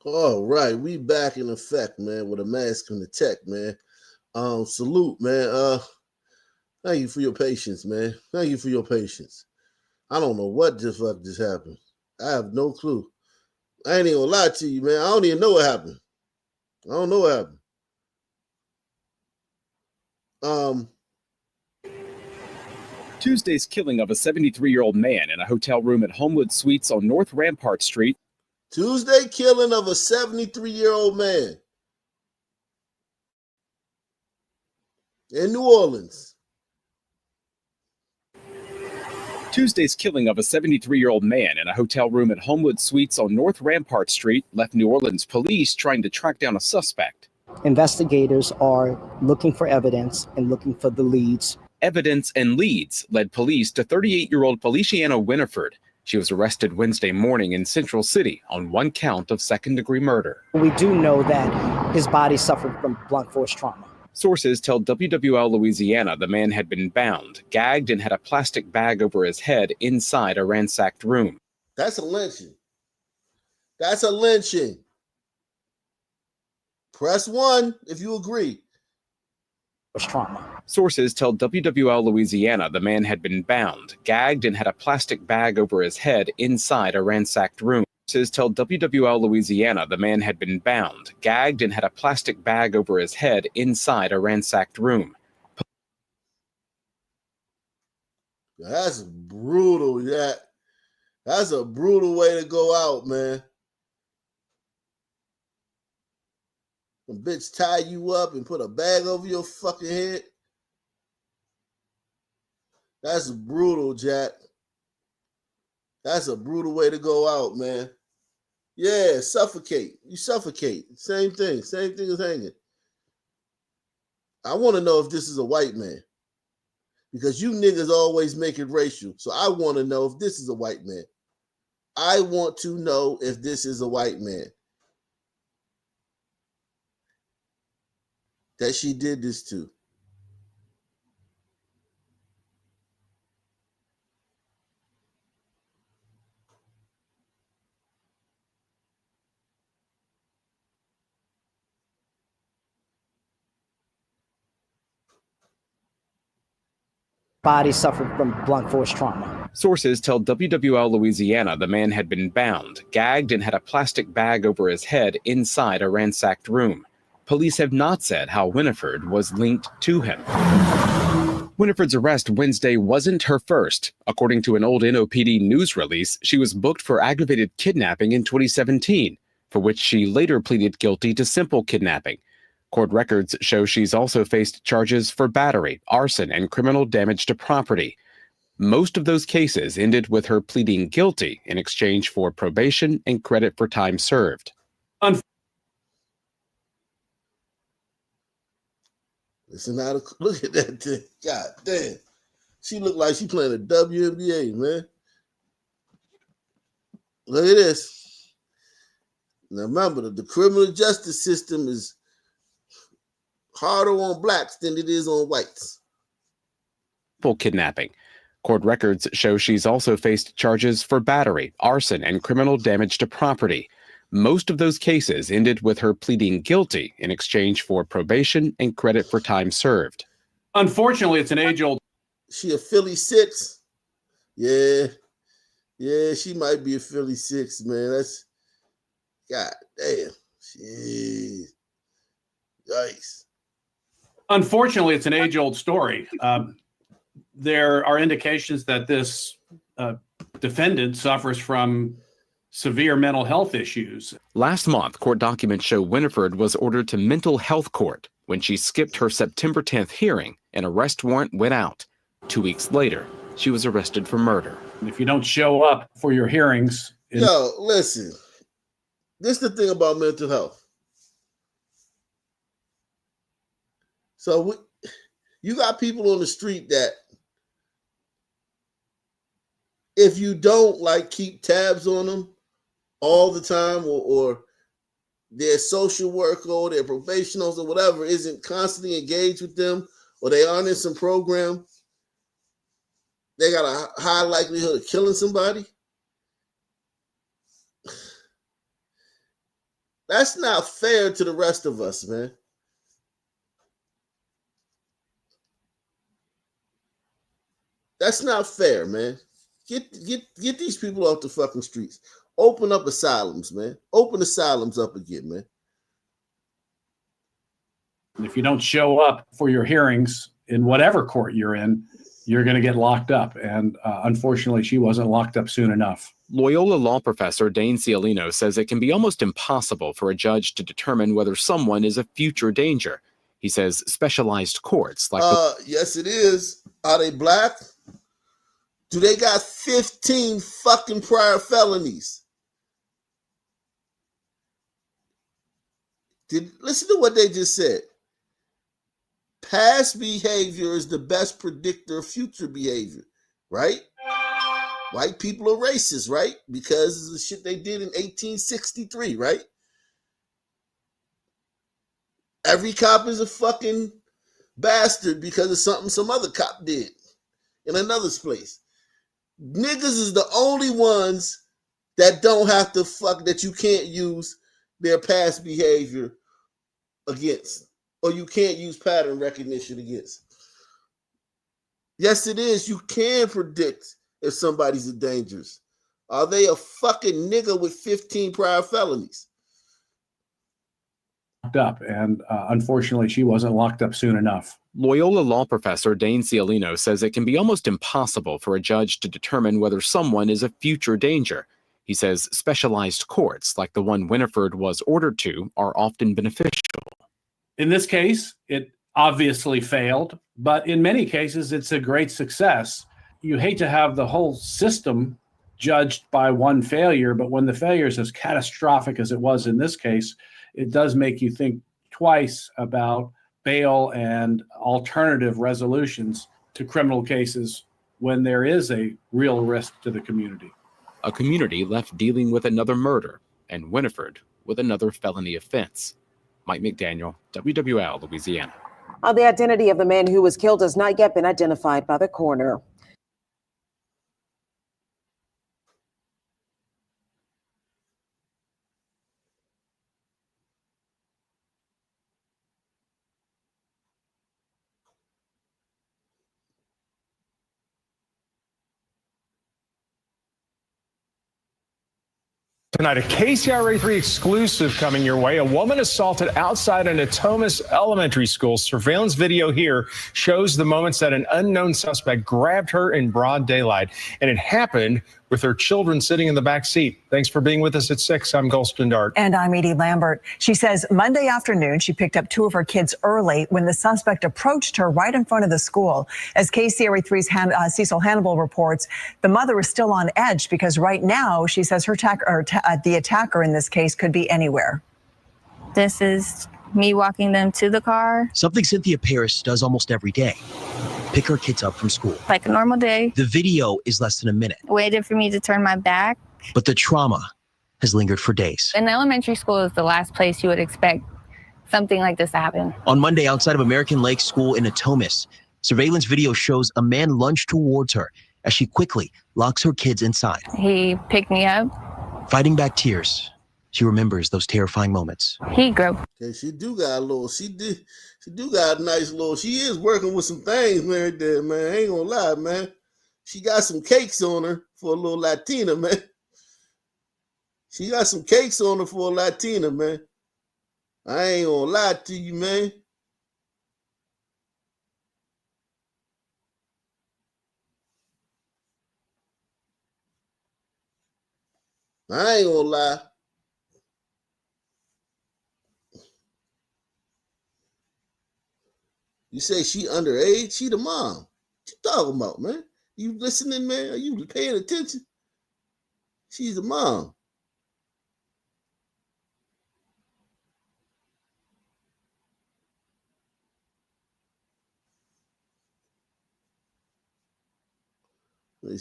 Speaker 1: All right, we back in effect, man, with a mask from the tech, man. Salute, man. Thank you for your patience, man. Thank you for your patience. I don't know what the fuck just happened. I have no clue. I ain't even gonna lie to you, man. I don't even know what happened. I don't know what happened.
Speaker 18: Tuesday's killing of a 73-year-old man in a hotel room at Homewood Suites on North Rampart Street.
Speaker 1: Tuesday killing of a 73-year-old man in New Orleans.
Speaker 18: Tuesday's killing of a 73-year-old man in a hotel room at Homewood Suites on North Rampart Street left New Orleans police trying to track down a suspect.
Speaker 19: Investigators are looking for evidence and looking for the leads.
Speaker 18: Evidence and leads led police to 38-year-old Feliciana Winifred. She was arrested Wednesday morning in Central City on one count of second-degree murder.
Speaker 19: We do know that his body suffered from blunt force trauma.
Speaker 18: Sources tell WWL Louisiana the man had been bound, gagged, and had a plastic bag over his head inside a ransacked room.
Speaker 1: That's a lynching. That's a lynching. Press 1 if you agree.
Speaker 19: Trauma.
Speaker 18: Sources tell WWL Louisiana the man had been bound, gagged, and had a plastic bag over his head inside a ransacked room. Sources tell WWL Louisiana the man had been bound, gagged, and had a plastic bag over his head inside a ransacked room.
Speaker 1: That's brutal, yeah. That's a brutal way to go out, man. A bitch tie you up and put a bag over your fucking head. That's brutal, Jack. That's a brutal way to go out, man. Yeah, suffocate. You suffocate. Same thing. Same thing as hanging. I want to know if this is a white man. Because you niggas always make it racial. So I want to know if this is a white man. I want to know if this is a white man that she did this to.
Speaker 19: Body suffered from blunt force trauma.
Speaker 18: Sources tell WWL Louisiana the man had been bound, gagged, and had a plastic bag over his head inside a ransacked room. Police have not said how Winifred was linked to him. Winifred's arrest Wednesday wasn't her first. According to an old NOPD news release, she was booked for aggravated kidnapping in 2017, for which she later pleaded guilty to simple kidnapping. Court records show she's also faced charges for battery, arson, and criminal damage to property. Most of those cases ended with her pleading guilty in exchange for probation and credit for time served.
Speaker 1: Listen how to look at that thing. God damn. She looked like she playing a WNBA, man. Look at this. Now remember, the criminal justice system is harder on blacks than it is on whites.
Speaker 18: Full kidnapping. Court records show she's also faced charges for battery, arson, and criminal damage to property. Most of those cases ended with her pleading guilty in exchange for probation and credit for time served.
Speaker 20: Unfortunately, it's an age-old.
Speaker 1: She a Philly 6? Yeah. Yeah, she might be a Philly 6, man. That's, God damn. Jeez. Yikes.
Speaker 20: Unfortunately, it's an age-old story. There are indications that this defendant suffers from severe mental health issues.
Speaker 18: Last month, court documents show Winifred was ordered to mental health court when she skipped her September 10th hearing. An arrest warrant went out. 2 weeks later, she was arrested for murder.
Speaker 20: If you don't show up for your hearings...
Speaker 1: Yo, listen. This is the thing about mental health. So you got people on the street that if you don't like keep tabs on them all the time, or their social worker or their professionals or whatever isn't constantly engaged with them, or they aren't in some program, they got a high likelihood of killing somebody. That's not fair to the rest of us, man. That's not fair, man. Get these people off the fucking streets. Open up asylums, man. Open asylums up again, man.
Speaker 20: And if you don't show up for your hearings in whatever court you're in, you're going to get locked up. And unfortunately, she wasn't locked up soon enough.
Speaker 18: Loyola law professor Dane Cialino says it can be almost impossible for a judge to determine whether someone is a future danger. He says specialized courts like
Speaker 1: yes, it is. Are they black? Do they got 15 fucking prior felonies? Listen to what they just said. Past behavior is the best predictor of future behavior, right? White people are racist, right? Because of the shit they did in 1863, right? Every cop is a fucking bastard because of something some other cop did in another place. Niggas is the only ones that don't have to that you can't use their past behavior against, or you can't use pattern recognition against. Yes, it is. You can predict if somebody's dangerous. Are they a fucking nigga with 15 prior felonies?
Speaker 20: Locked up, and unfortunately, she wasn't locked up soon enough.
Speaker 18: Loyola law professor Dane Cialino says it can be almost impossible for a judge to determine whether someone is a future danger. He says specialized courts, like the one Winifred was ordered to, are often beneficial.
Speaker 20: In this case, it obviously failed, but in many cases, it's a great success. You hate to have the whole system judged by one failure, but when the failure is as catastrophic as it was in this case, it does make you think twice about bail and alternative resolutions to criminal cases when there is a real risk to the community.
Speaker 18: A community left dealing with another murder and Winifred with another felony offense. Mike McDaniel, WWL, Louisiana.
Speaker 21: The identity of the man who was killed has not yet been identified by the coroner.
Speaker 22: Tonight, a KCRA3 exclusive coming your way. A woman assaulted outside an Natomas elementary school. Surveillance video here shows the moments that an unknown suspect grabbed her in broad daylight. And it happened with her children sitting in the back seat. Thanks for being with us at 6. I'm Golston Dart.
Speaker 23: And I'm Edie Lambert. She says Monday afternoon, she picked up 2 of her kids early when the suspect approached her right in front of the school. As KCRA3's Cecil Hannibal reports, the mother is still on edge because right now she says the attacker in this case could be anywhere.
Speaker 24: This is me walking them to the car.
Speaker 25: Something Cynthia Paris does almost every day. Pick her kids up from school.
Speaker 24: Like a normal day.
Speaker 25: The video is less than a minute.
Speaker 24: Waited for me to turn my back.
Speaker 25: But the trauma has lingered for days.
Speaker 24: An elementary school is the last place you would expect something like this to happen.
Speaker 25: On Monday, outside of American Lake School in Natomas, surveillance video shows a man lunge towards her as she quickly locks her kids inside.
Speaker 24: He picked me up.
Speaker 25: Fighting back tears, she remembers those terrifying moments.
Speaker 24: He groped.
Speaker 1: Okay, she do got a nice little, she is working with some things, man, right there, man. I ain't gonna lie, man. She got some cakes on her for a little Latina, man. She got some cakes on her for a Latina, man. I ain't gonna lie to you, man. I ain't gonna lie. You say she underage? She the mom. What you talking about, man? You listening, man? Are you paying attention? She's the mom.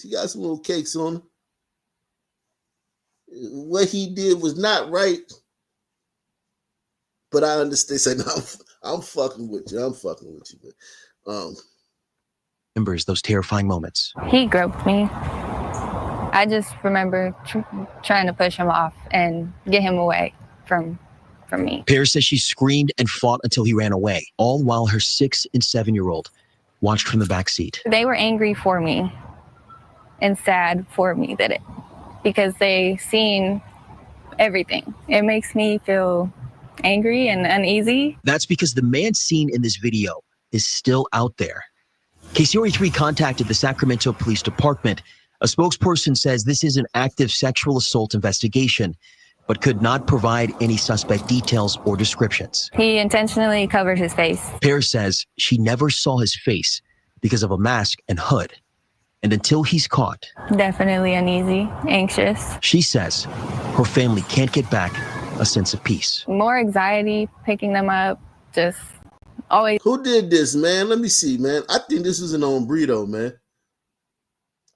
Speaker 1: She got some little cakes on her. What he did was not right. But I understand. Say, no, I'm fucking with you. I'm fucking with you. But,
Speaker 25: remembers those terrifying moments.
Speaker 24: He groped me. I just remember trying to push him off and get him away from from me.
Speaker 25: Paris says she screamed and fought until he ran away, all while her 6- and 7-year-old watched from the back seat.
Speaker 24: They were angry for me and sad for me because they seen everything. It makes me feel angry and uneasy.
Speaker 25: That's because the man seen in this video is still out there. KCRA3 contacted the Sacramento Police Department. A spokesperson says this is an active sexual assault investigation, but could not provide any suspect details or descriptions.
Speaker 24: He intentionally covered his face.
Speaker 25: Paris says she never saw his face because of a mask and hood. And until he's caught,
Speaker 24: Definitely uneasy, anxious.
Speaker 25: she says her family can't get back a sense of peace.
Speaker 24: More anxiety picking them up, just always.
Speaker 1: Who did this, man? Let me see, man. I think this was an Hombrito, man.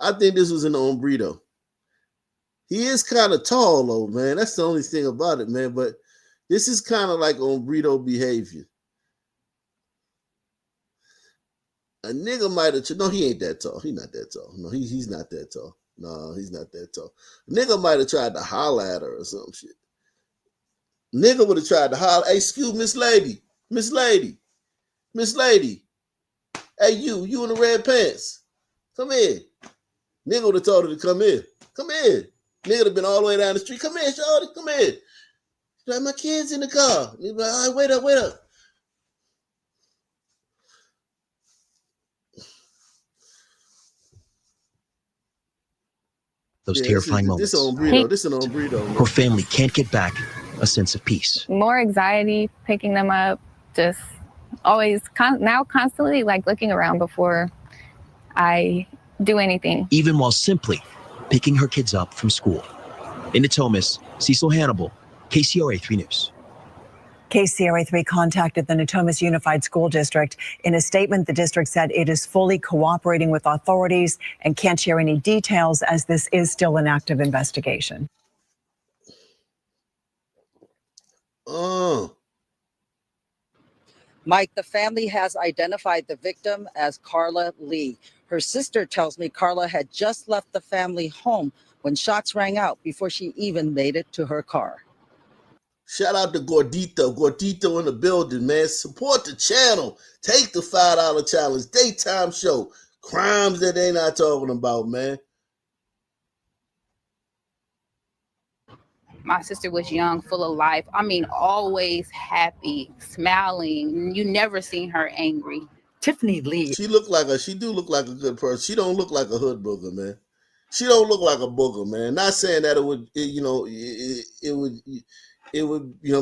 Speaker 1: I think this was an Hombrito. He is kind of tall, though, man. That's the only thing about it, man. But this is kind of like Hombrito behavior. A nigga might have... No, he ain't that tall. He's not that tall. No, he's not that tall. No, he's not that tall. A nigga might have tried to holler at her or some shit. Nigga would have tried to holler. Hey, excuse Miss Lady. Miss Lady. Miss Lady. Hey, you in the red pants. Come in. Nigga would have told her to come in. Come in. Nigga would have been all the way down the street. Come in, shorty. Come in. She's like, my kid's in the car. He's like, all right, wait up.
Speaker 25: Those terrifying moments.
Speaker 1: This is an Hombrito.
Speaker 25: Her family can't get back a sense of peace.
Speaker 24: More anxiety picking them up, just always now constantly like looking around before I do anything.
Speaker 25: Even while simply picking her kids up from school. In Natomas, Cecil Hannibal, KCRA 3 News.
Speaker 23: KCRA3 contacted the Natomas Unified School District. In a statement, the district said it is fully cooperating with authorities and can't share any details as this is still an active investigation.
Speaker 2: Mike, the family has identified the victim as Carla Lee. Her sister tells me Carla had just left the family home when shots rang out before she even made it to her car.
Speaker 1: Shout out to Gordito in the building, man. Support the channel. Take the $5 challenge. Daytime show. Crimes that they not talking about, man.
Speaker 3: My sister was young, full of life. I mean, always happy, smiling. You never seen her angry.
Speaker 2: Tiffany Lee.
Speaker 1: She do look like a good person. She don't look like a hood booger, man. She don't look like a booger, man. Not saying that it would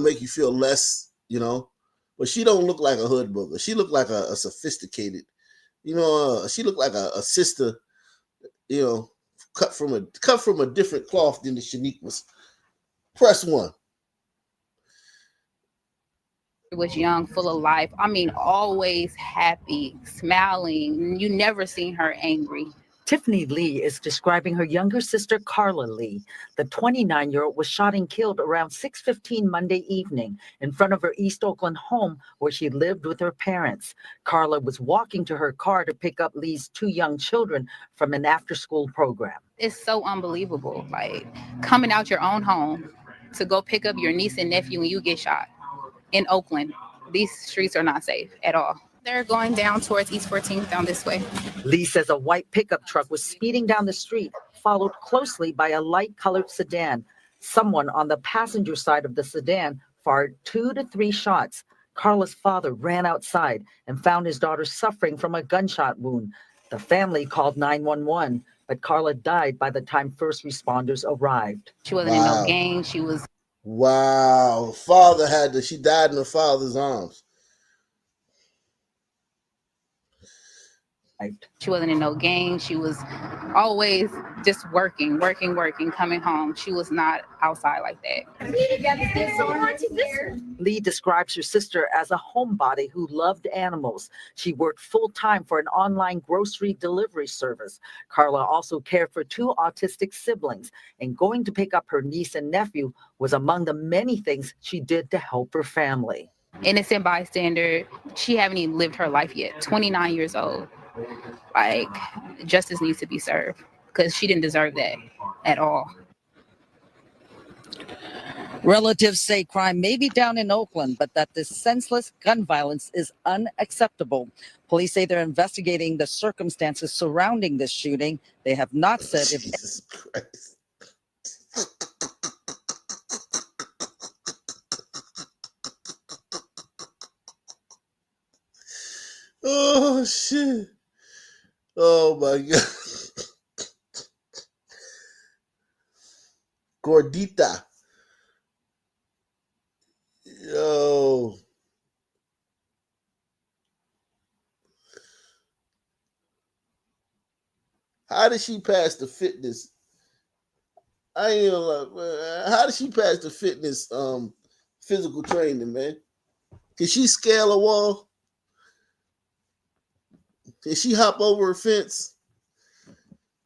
Speaker 1: make you feel less, but she don't look like a hood booger. She look like a sophisticated, she look like a sister, cut from a different cloth than the Shaniquas. Press 1.
Speaker 3: Was young, full of life. I mean, always happy, smiling. You never seen her angry.
Speaker 2: Tiffany Lee is describing her younger sister, Carla Lee. The 29-year-old was shot and killed around 6:15 Monday evening in front of her East Oakland home where she lived with her parents. Carla was walking to her car to pick up Lee's 2 young children from an after-school program.
Speaker 3: It's so unbelievable. Like coming out your own home to go pick up your niece and nephew and you get shot in Oakland. These streets are not safe at all. They're going down towards East 14th down this way.
Speaker 2: Lee says a white pickup truck was speeding down the street, followed closely by a light-colored sedan. Someone on the passenger side of the sedan fired 2 to 3 shots. Carla's father ran outside and found his daughter suffering from a gunshot wound. The family called 911, but Carla died by the time first responders arrived.
Speaker 3: She wasn't in no gang. She was.
Speaker 1: Wow. She died in her father's arms.
Speaker 3: She wasn't in no gang. She was always just working, coming home. She was not outside like that.
Speaker 2: Lee describes her sister as a homebody who loved animals. She worked full-time for an online grocery delivery service. Carla also cared for 2 autistic siblings, and going to pick up her niece and nephew was among the many things she did to help her family.
Speaker 3: Innocent bystander. She haven't even lived her life yet. 29 years old. Like, justice needs to be served because she didn't deserve that at all.
Speaker 2: Relatives say crime may be down in Oakland, but that this senseless gun violence is unacceptable. Police say they're investigating the circumstances surrounding this shooting. They have not said if
Speaker 1: Jesus Christ. Oh shit. Oh my God. Gordita. Yo. How did she pass the fitness? I ain't gonna lie, man. How did she pass the fitness physical training, man? Can she scale a wall? Can she hop over a fence?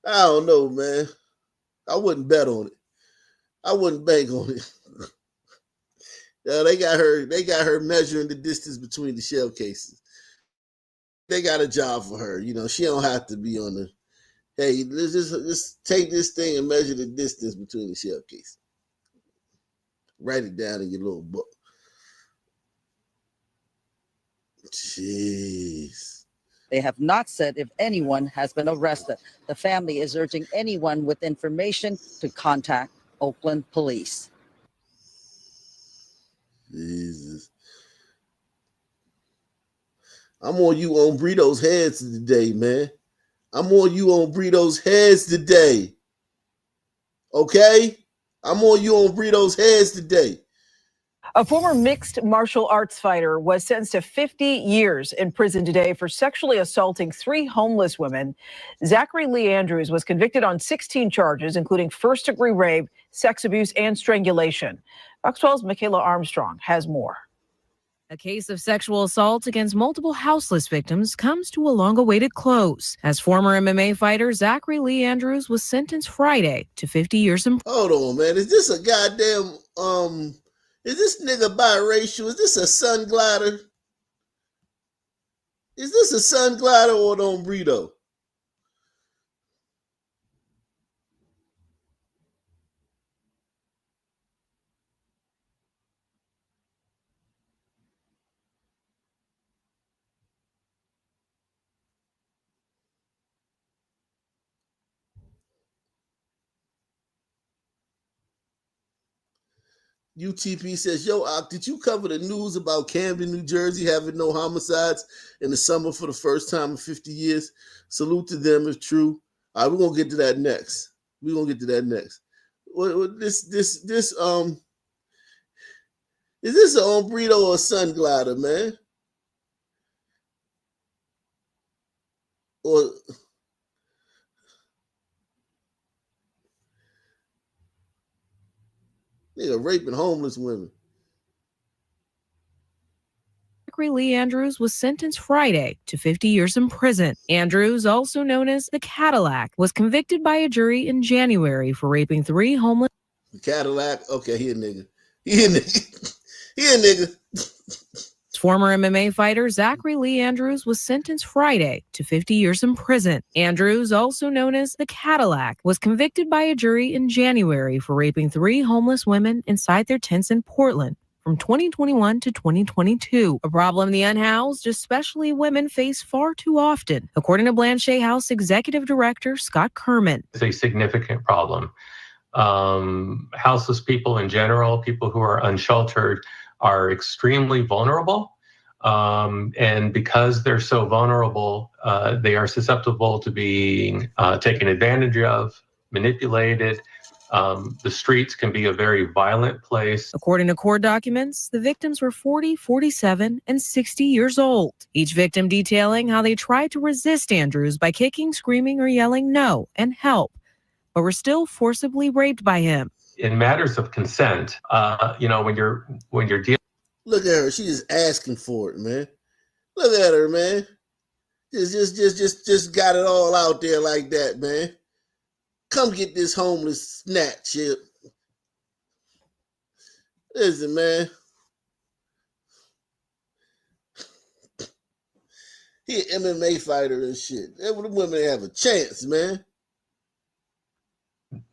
Speaker 1: I don't know, man. I wouldn't bet on it. I wouldn't bank on it. Yeah, they got her measuring the distance between the shell cases. They got a job for her. You know, she don't have to be on the, hey, let's just take this thing and measure the distance between the shell cases. Write it down in your little book. Jeez.
Speaker 2: they have not said if anyone has been arrested. The family is urging anyone with information to contact Oakland police.
Speaker 1: Jesus. I'm on you on Brito's heads today, man. I'm on you on Brito's heads today. Okay? I'm on you on Brito's heads today.
Speaker 23: A former mixed martial arts fighter was sentenced to 50 years in prison today for sexually assaulting 3 homeless women. Zachary Lee Andrews was convicted on 16 charges, including first-degree rape, sex abuse, and strangulation. Fox 12's Michaela Armstrong has more.
Speaker 4: A case of sexual assault against multiple houseless victims comes to a long-awaited close, as former MMA fighter Zachary Lee Andrews was sentenced Friday to 50 years in prison.
Speaker 1: Hold on, man. Is this a goddamn, is this nigga biracial? Is this a sun glider? Is this a sun glider or an ombrito? UTP says, yo, did you cover the news about Camden, New Jersey having no homicides in the summer for the first time in 50 years? Salute to them if true. All right, we're going to get to that next. We're going to get to that next. Is this an ombrito or a sun glider, man? Or nigga raping homeless women.
Speaker 4: Zachary Lee Andrews was sentenced Friday to 50 years in prison. Andrews, also known as the Cadillac, was convicted by a jury in January for raping 3 homeless.
Speaker 1: The Cadillac? Okay, he a nigga. He a nigga. He a nigga.
Speaker 4: Former MMA fighter Zachary Lee Andrews was sentenced Friday to 50 years in prison. Andrews, also known as the Cadillac, was convicted by a jury in January for raping 3 homeless women inside their tents in Portland from 2021 to 2022, a problem the unhoused, especially women, face far too often, according to Blanchet House Executive Director Scott Kerman.
Speaker 6: It's a significant problem. Houseless people in general, people who are unsheltered, are extremely vulnerable. And because they're so vulnerable, they are susceptible to being taken advantage of, manipulated. The streets can be a very violent place.
Speaker 4: According to court documents, the victims were 40, 47, and 60 years old, each victim detailing how they tried to resist Andrews by kicking, screaming, or yelling no and help, but were still forcibly raped by him.
Speaker 6: In matters of consent, when you're dealing.
Speaker 1: Look at her. She is asking for it, man. Look at her, man. Just got it all out there like that, man. Come get this homeless snatch shit. Listen, man. He an MMA fighter and shit. The women have a chance, man.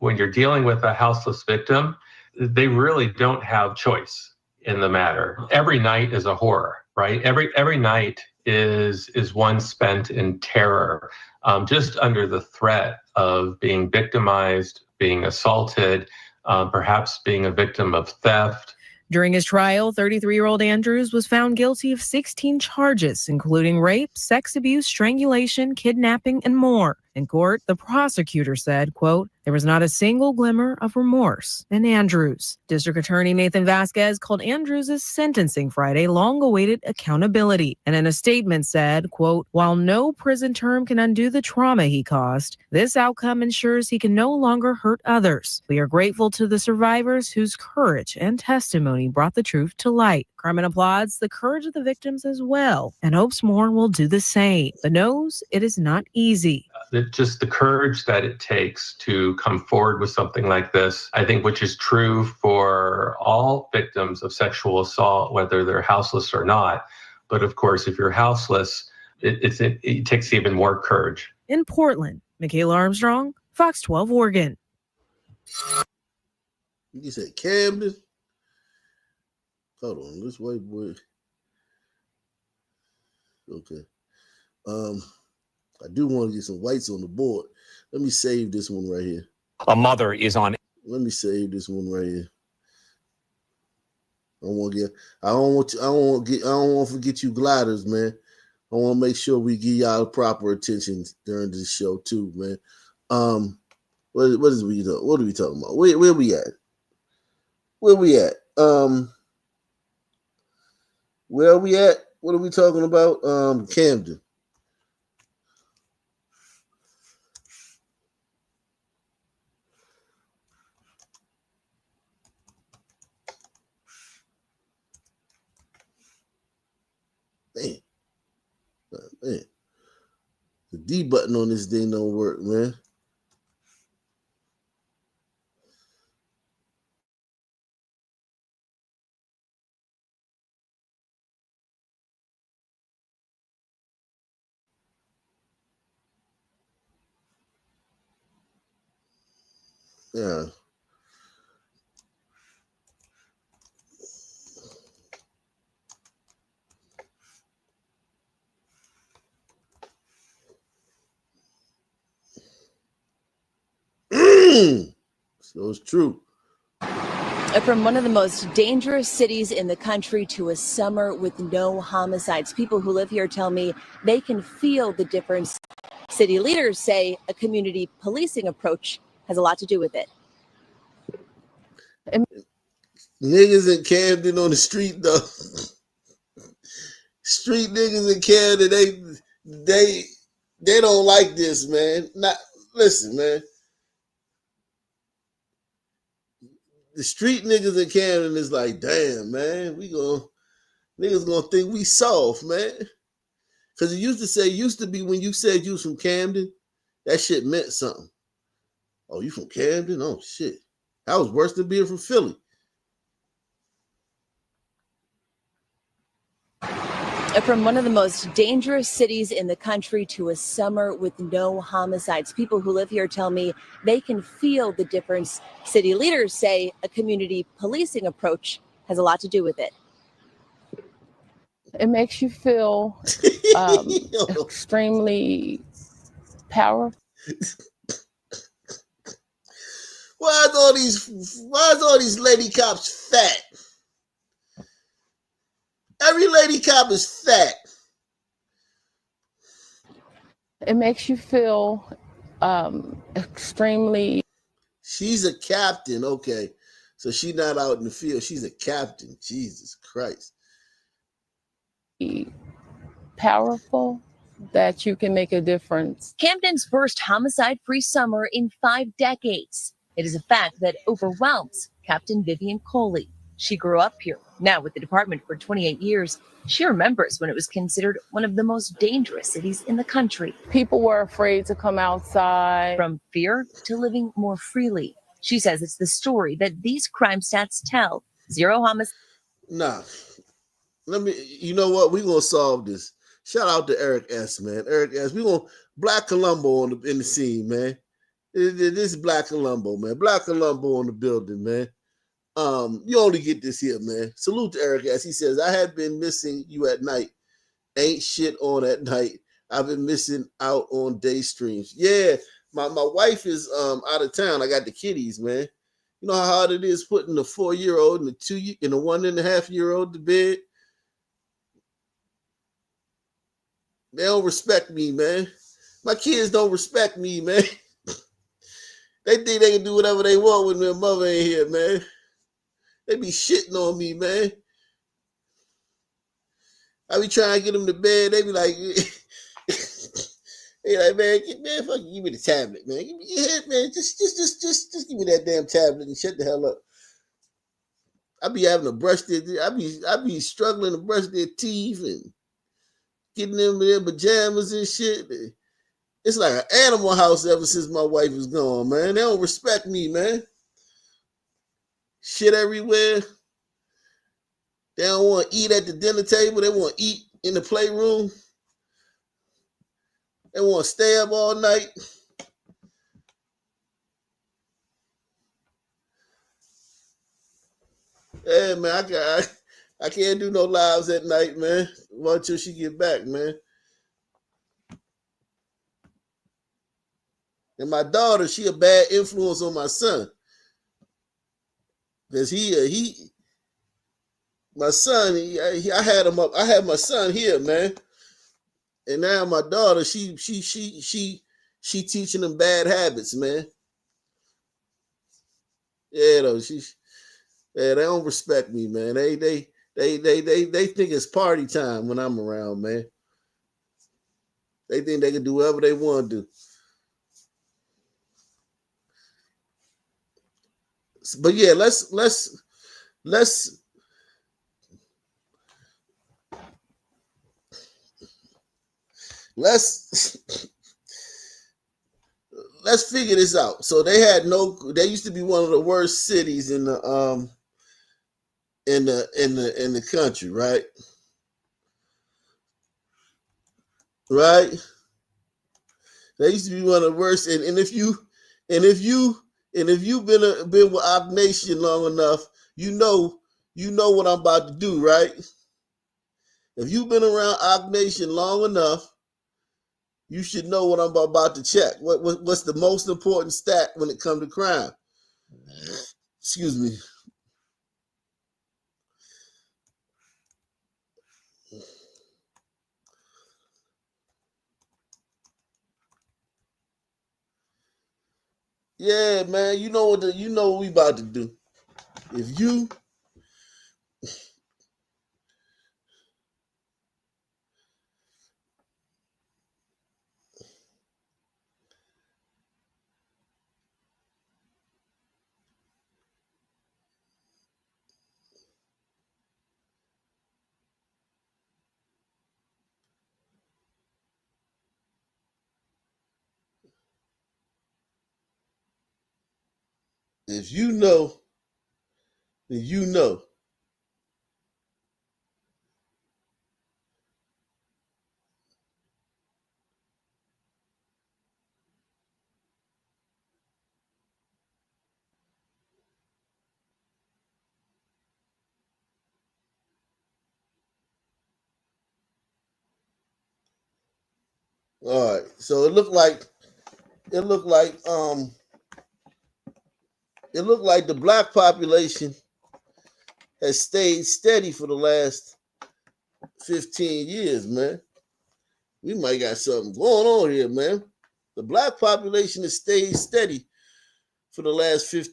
Speaker 6: When you're dealing with a houseless victim, they really don't have choice in the matter. Every night is a horror, right? Every night is one spent in terror, just under the threat of being victimized, being assaulted, perhaps being a victim of theft.
Speaker 4: During his trial, 33-year-old Andrews was found guilty of 16 charges, including rape, sex abuse, strangulation, kidnapping, and more. In court, the prosecutor said, quote, there was not a single glimmer of remorse in Andrews. District Attorney Nathan Vasquez called Andrews' sentencing Friday long-awaited accountability, and in a statement said, quote, while no prison term can undo the trauma he caused, this outcome ensures he can no longer hurt others. We are grateful to the survivors whose courage and testimony brought the truth to light. Carmen applauds the courage of the victims as well and hopes more will do the same, but knows it is not easy.
Speaker 6: Just the courage that it takes to come forward with something like this, I think, which is true for all victims of sexual assault, whether they're houseless or not. But of course, if you're houseless, it takes even more courage.
Speaker 4: In Portland, Michaela Armstrong, Fox 12 Oregon.
Speaker 1: You said Camden? Hold on, this white boy. Okay. I do want to get some whites on the board. Let me save this one right here.
Speaker 5: A mother is on.
Speaker 1: Let me save this one right here. I don't want to forget you gliders, man. I want to make sure we give y'all proper attention during this show too, man. What are we talking about? Where we at? Where we at? Where are we at? What are we talking about? Camden. Man. The D button on this thing don't work, man. Yeah. So it's true.
Speaker 8: From one of the most dangerous cities in the country to a summer with no homicides. People who live here tell me they can feel the difference. City leaders say a community policing approach has a lot to do with it.
Speaker 1: Niggas in Camden on the street, though. Street niggas in Camden, they don't like this, man. Listen, man. The street niggas in Camden is like, damn, man, niggas gonna think we soft, man. Cause it used to be when you said you was from Camden, that shit meant something. Oh, you from Camden? Oh shit. That was worse than being from Philly.
Speaker 8: From one of the most dangerous cities in the country to a summer with no homicides. People who live here tell me they can feel the difference. City leaders say a community policing approach has a lot to do with it.
Speaker 12: It makes you feel extremely powerful.
Speaker 1: Why is all these lady cops fat? Every lady cop is fat.
Speaker 12: It makes you feel extremely.
Speaker 1: She's a captain. Okay. So she's not out in the field. She's a captain. Jesus Christ.
Speaker 12: Powerful that you can make a difference.
Speaker 8: Camden's first homicide-free summer in 5 decades. It is a fact that overwhelms Captain Vivian Coley. She grew up here, now with the department for 28 years. She remembers when it was considered one of the most dangerous cities in the country.
Speaker 12: People were afraid to come outside.
Speaker 8: From fear to living more freely. She says it's the story that these crime stats tell. 0 homicides.
Speaker 1: Nah. You know what? We're going to solve this. Shout out to Eric S., man. Eric S. We're going to Black Columbo in the scene, man. This is Black Columbo, man. Black Columbo in the building, man. You only get this here, man. Salute to Eric as he says, I have been missing you at night. Ain't shit on at night. I've been missing out on day streams. Yeah, my wife is out of town. I got the kiddies, man. You know how hard it is putting the 4-year-old and the 1.5-year-old to bed. They don't respect me, man. My kids don't respect me, man. They think they can do whatever they want when their mother ain't here, man. They be shitting on me, man. I be trying to get them to bed. They be like, man, fuck you, give me the tablet, man. Give me your head, man. Just give me that damn tablet and shut the hell up. I be having to brush their, I be struggling to brush their teeth and getting them in their pajamas and shit. It's like an animal house ever since my wife was gone, man. They don't respect me, man. Shit everywhere. They don't want to eat at the dinner table. They want to eat in the playroom. They want to stay up all night. Hey, man, I can't do no lives at night, man. Until she get back, man. And my daughter, she a bad influence on my son. Because my son, I had my son here, man. And now my daughter, she teaching them bad habits, man. Yeah, though, they don't respect me, man. They think it's party time when I'm around, man. They think they can do whatever they want to do. But yeah, let's figure this out. So they used to be one of the worst cities in the country, right? Right? They used to be one of the worst. And if you've been with Op Nation long enough, you know what I'm about to do, right? If you've been around Op Nation long enough, you should know what I'm about to check. What's the most important stat when it comes to crime? Excuse me. Yeah, man. You know what we about to do. If you know, then you know. All right. So it looked like the black population has stayed steady for the last 15 years, man. We might got something going on here, man. The black population has stayed steady for the last 50.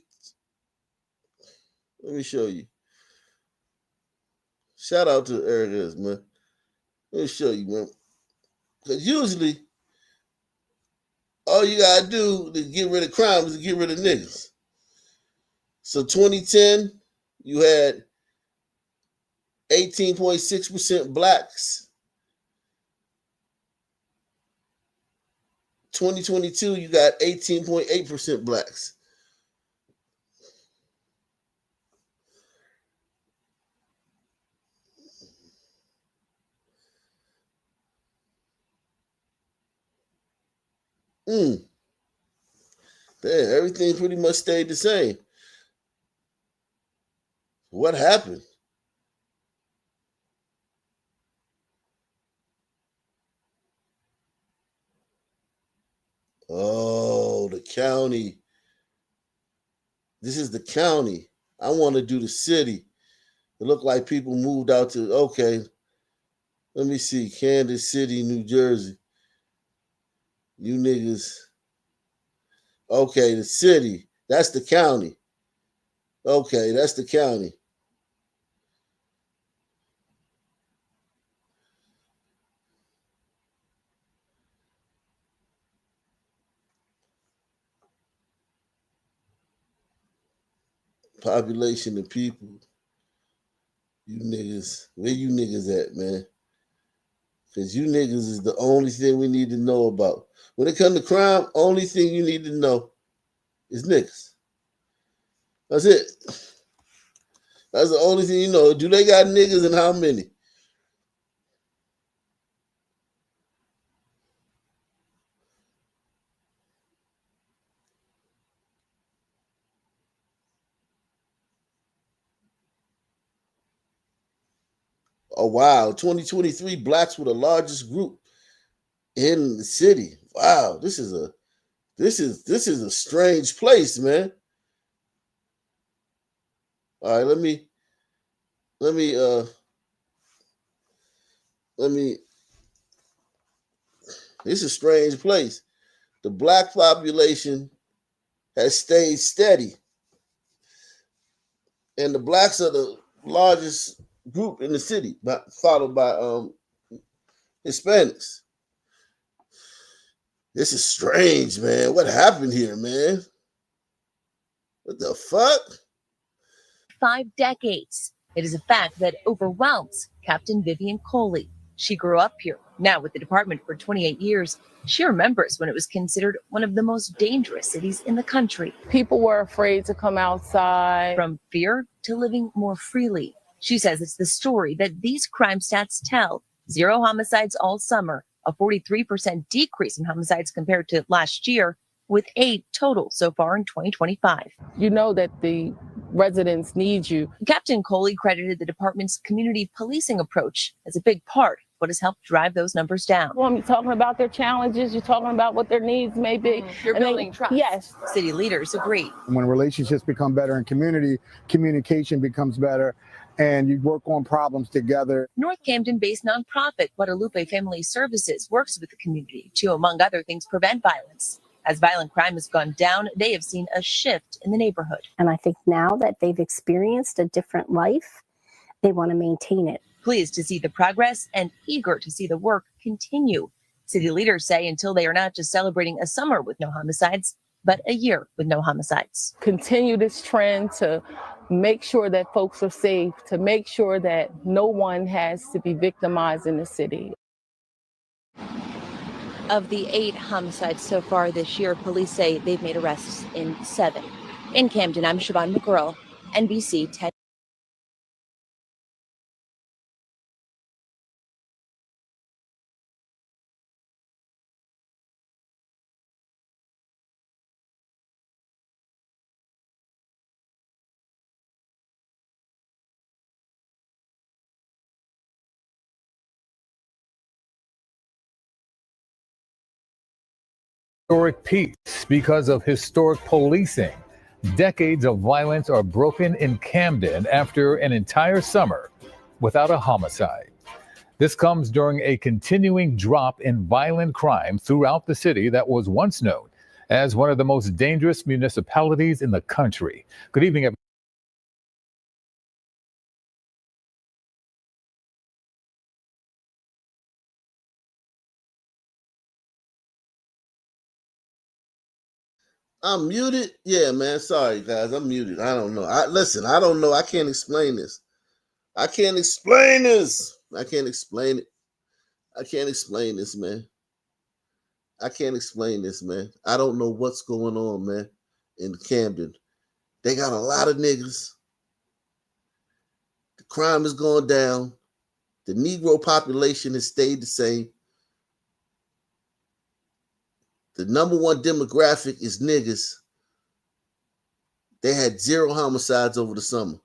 Speaker 1: Let me show you. Shout out to Eric, man. Let me show you, man. Because usually, all you gotta do to get rid of crime is to get rid of niggas. So 2010, you had 18.6% blacks. 2022, you got 18.8% blacks. Damn, everything pretty much stayed the same. What happened? Oh, the county. This is the county. I want to do the city. It looked like people moved out to, okay, let me see, Kansas City, New Jersey. You niggas. Okay, the city. That's the county. Okay, that's the county. Population of people. You niggas, where you niggas at, man? Because you niggas is the only thing we need to know about. When it comes to crime, only thing you need to know is niggas. That's it. That's the only thing you know. Do they got niggas and how many? Oh wow, 2023 blacks were the largest group in the city. Wow, this is a strange place, man. All right, let me this is a strange place. The black population has stayed steady. And the blacks are the largest group in the city, followed by Hispanics. This is strange, man. What happened here, man? What the fuck?
Speaker 8: 5 decades. It is a fact that overwhelms Captain Vivian Coley. She grew up here. Now with the department for 28 years, she remembers when it was considered one of the most dangerous cities in the country.
Speaker 12: People were afraid to come outside.
Speaker 8: From fear to living more freely. She says it's the story that these crime stats tell. 0 homicides all summer, a 43% decrease in homicides compared to last year, with 8 total so far in 2025.
Speaker 12: You know that the residents need you.
Speaker 8: Captain Coley credited the department's community policing approach as a big part of what has helped drive those numbers down.
Speaker 12: Well, you're talking about their challenges, you're talking about what their needs may be.
Speaker 8: You're building trust. Yes. City leaders agree.
Speaker 5: When relationships become better in community, communication becomes better, and you work on problems together.
Speaker 8: North Camden-based nonprofit Guadalupe Family Services works with the community to, among other things, prevent violence. As violent crime has gone down, they have seen a shift in the neighborhood.
Speaker 10: And I think now that they've experienced a different life, they want to maintain it.
Speaker 8: Pleased to see the progress and eager to see the work continue. City leaders say until they are not just celebrating a summer with no homicides, but a year with no homicides.
Speaker 12: Continue this trend to make sure that folks are safe, to make sure that no one has to be victimized in the city.
Speaker 8: Of the 8 homicides so far this year, police say they've made arrests in 7. In Camden, I'm Siobhan McGurl, NBC 10.
Speaker 13: Historic peace because of historic policing. Decades of violence are broken in Camden after an entire summer without a homicide. This comes during a continuing drop in violent crime throughout the city that was once known as one of the most dangerous municipalities in the country. Good evening, everyone.
Speaker 1: I'm muted. Yeah, man. Sorry, guys. I'm muted. I don't know. Listen, I don't know. I can't explain this. I can't explain this. I can't explain it. I can't explain this, man. I can't explain this, man. I don't know what's going on, man, in Camden. They got a lot of niggas. The crime is going down. The Negro population has stayed the same. The number one demographic is niggas. They had 0 homicides over the summer.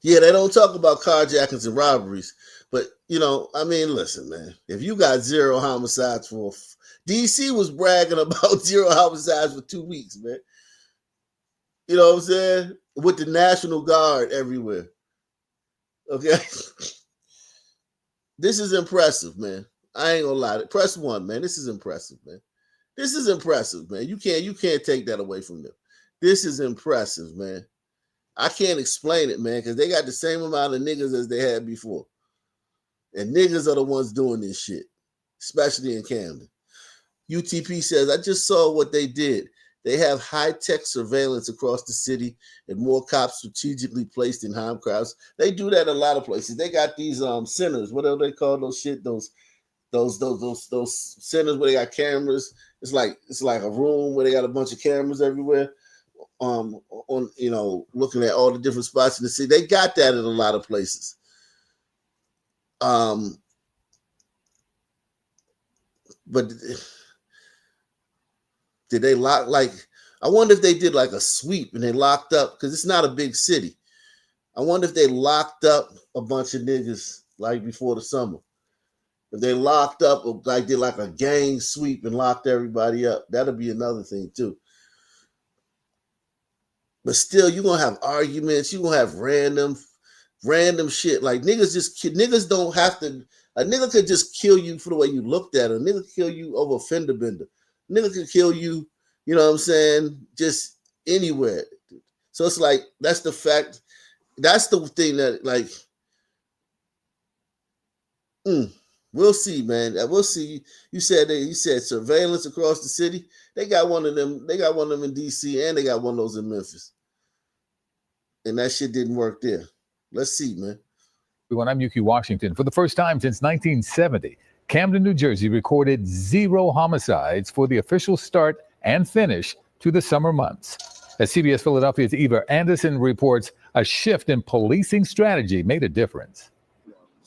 Speaker 1: Yeah, they don't talk about carjackings and robberies. But, you know, I mean, listen, man. If you got 0 homicides DC was bragging about 0 homicides for 2 weeks, man. You know what I'm saying? With the National Guard everywhere. Okay? This is impressive, man. I ain't gonna lie. Press 1, man. This is impressive, man. This is impressive, man. You can't take that away from them. This is impressive, man. I can't explain it, man, because they got the same amount of niggas as they had before. And niggas are the ones doing this shit, especially in Camden. UTP says, I just saw what they did. They have high-tech surveillance across the city and more cops strategically placed in high crowds. They do that in a lot of places. They got these centers, whatever they call those shit, those centers where they got cameras. It's like a room where they got a bunch of cameras everywhere. On looking at all the different spots in the city. They got that in a lot of places. But did they lock, like, I wonder if they did like a sweep and they locked up, because it's not a big city. I wonder if they locked up a bunch of niggas like before the summer. If they locked up, like did like a gang sweep and locked everybody up, that'll be another thing too. But still, you're going to have arguments. You're going to have random shit. Like, niggas don't have to, a nigga could just kill you for the way you looked at her. A nigga could kill you over a fender bender. A nigga could kill you, you know what I'm saying, just anywhere. So it's like, that's the fact. That's the thing that, like, we'll see, man. We'll see. You said surveillance across the city. They got one of them. They got one of them in DC, and they got one of those in Memphis. And that shit didn't work there. Let's see, man.
Speaker 13: I'm Yuki Washington. For the first time since 1970, Camden, New Jersey recorded 0 homicides for the official start and finish to the summer months. As CBS Philadelphia's Eva Anderson reports, a shift in policing strategy made a difference.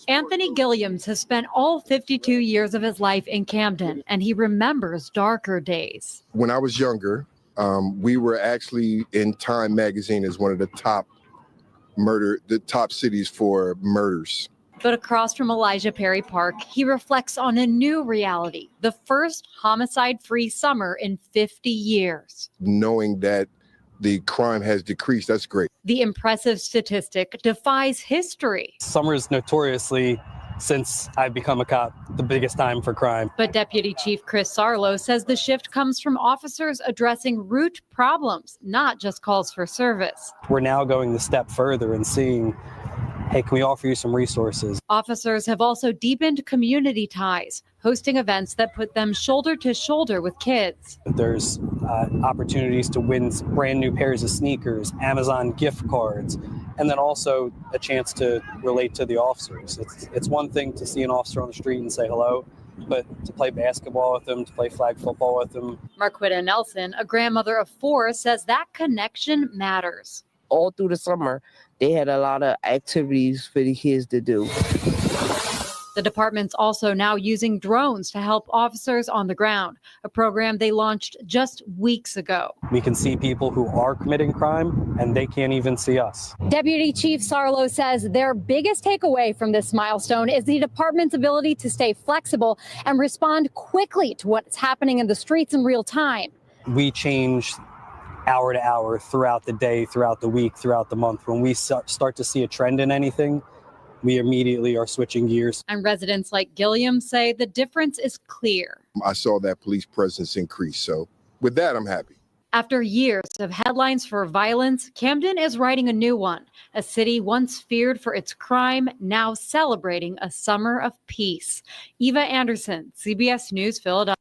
Speaker 7: Anthony Gilliams has spent all 52 years of his life in Camden, and he remembers darker days.
Speaker 9: When I was younger, we were actually in Time magazine as one of the top cities for murders.
Speaker 7: But across from Elijah Perry Park, he reflects on a new reality, the first homicide-free summer in 50 years.
Speaker 9: Knowing that the crime has decreased, that's great.
Speaker 7: The impressive statistic defies history.
Speaker 11: Summer is notoriously, since I've become a cop, the biggest time for crime.
Speaker 7: But Deputy Chief Chris Sarlo says the shift comes from officers addressing root problems, not just calls for service.
Speaker 11: We're now going the step further and seeing, hey, can we offer you some resources?
Speaker 7: Officers have also deepened community ties, hosting events that put them shoulder to shoulder with kids.
Speaker 11: There's opportunities to win brand new pairs of sneakers, Amazon gift cards, and then also a chance to relate to the officers. It's one thing to see an officer on the street and say hello, but to play basketball with them, to play flag football with them.
Speaker 7: Marquita Nelson, a grandmother of 4, says that connection matters.
Speaker 14: All through the summer, they had a lot of activities for the kids to do.
Speaker 7: The department's also now using drones to help officers on the ground, a program they launched just weeks ago.
Speaker 11: We can see people who are committing crime, and they can't even see us.
Speaker 7: Deputy Chief Sarlo says their biggest takeaway from this milestone is the department's ability to stay flexible and respond quickly to what's happening in the streets in real time.
Speaker 11: We change hour to hour throughout the day, throughout the week, throughout the month. When we start to see a trend in anything, we immediately are switching gears.
Speaker 7: And residents like Gilliam say the difference is clear.
Speaker 9: I saw that police presence increase. So with that, I'm happy.
Speaker 7: After years of headlines for violence, Camden is writing a new one. A city once feared for its crime, now celebrating a summer of peace. Eva Anderson, CBS News, Philadelphia.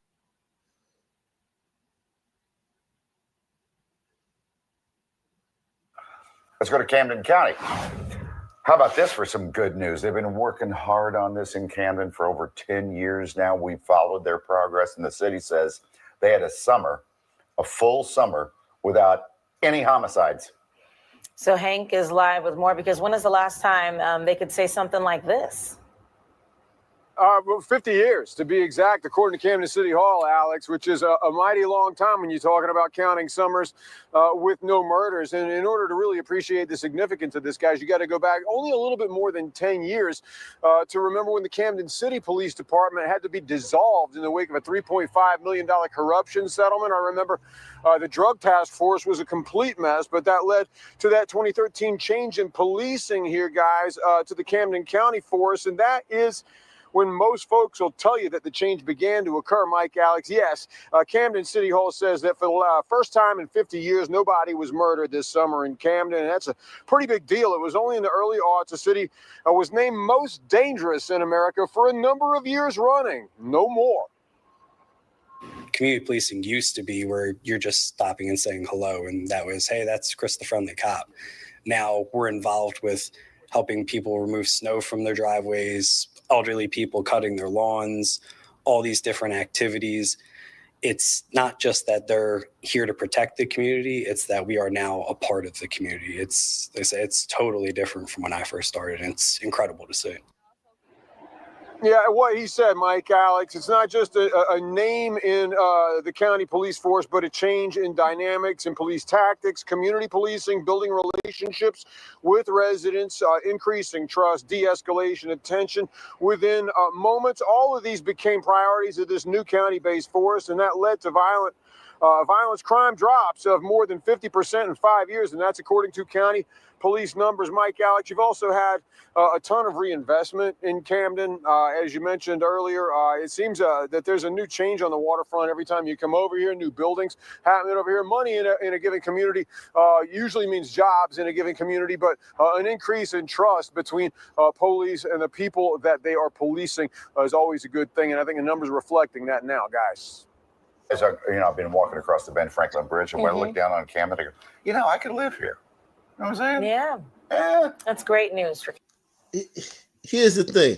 Speaker 15: Let's go to Camden County. How about this for some good news? They've been working hard on this in Camden for over 10 years now. We've followed their progress, and the city says they had a full summer, without any homicides.
Speaker 26: So Hank is live with more, because when is the last time they could say something like this?
Speaker 16: Well, 50 years to be exact, according to Camden City Hall, Alex, which is a mighty long time when you're talking about counting summers with no murders. And in order to really appreciate the significance of this, guys, you got to go back only a little bit more than 10 years to remember when the Camden City Police Department had to be dissolved in the wake of a $3.5 million corruption settlement. I remember the drug task force was a complete mess, but that led to that 2013 change in policing here, guys, to the Camden County Force. And that is when most folks will tell you that the change began to occur, Mike, Alex. Yes, Camden City Hall says that for the first time in 50 years, nobody was murdered this summer in Camden, and that's a pretty big deal. It was only in the early aughts the city was named most dangerous in America for a number of years running. No more.
Speaker 11: Community policing used to be where you're just stopping and saying hello, and that was, hey, that's Chris the friendly cop. Now we're involved with helping people remove snow from their driveways, elderly people cutting their lawns, all these different activities. It's not just that they're here to protect the community, it's that we are now a part of the community. It's totally different from when I first started, and it's incredible to see.
Speaker 16: Yeah, what he said, Mike, Alex, it's not just a name in the county police force, but a change in dynamics and police tactics, community policing, building relationships with residents, increasing trust, de-escalation, attention within moments. All of these became priorities of this new county-based force, and that led to violence crime drops of more than 50% in 5 years, and that's according to county police numbers. Mike, Alex, you've also had a ton of reinvestment in Camden. As you mentioned earlier, it seems that there's a new change on the waterfront every time you come over here, new buildings happening over here. Money in a given community usually means jobs in a given community, but an increase in trust between police and the people that they are policing is always a good thing, and I think the numbers are reflecting that now, guys.
Speaker 15: As I've been walking across the Ben Franklin Bridge, and when I look down on Camden, I go, I could live here. You know what I'm saying?
Speaker 17: Yeah. That's great news for.
Speaker 1: Here's the thing.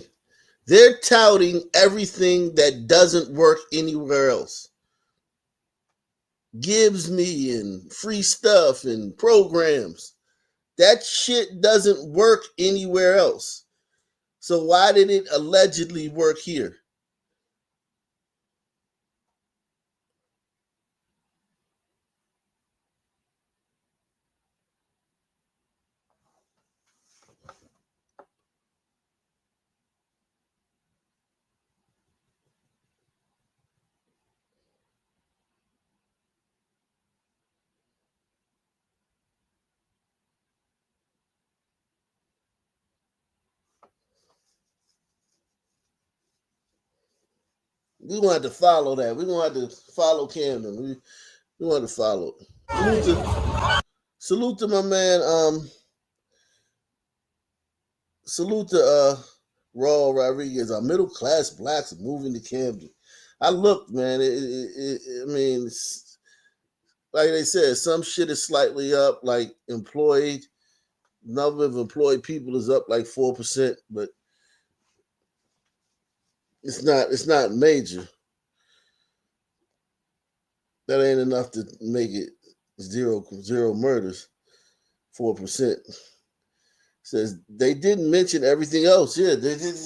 Speaker 1: They're touting everything that doesn't work anywhere else. Gives me and free stuff and programs. That shit doesn't work anywhere else. So why did it allegedly work here? We want to follow that. We want to follow Camden. We want to follow. Salute to my man. Salute to Raul Rodriguez. Our middle class blacks moving to Camden. I looked, man. I mean, like they said, some shit is slightly up. Like employed, number of employed people is up like 4%, but it's not major. That ain't enough to make it zero murders, 4%. Says they didn't mention everything else. Yeah, they did.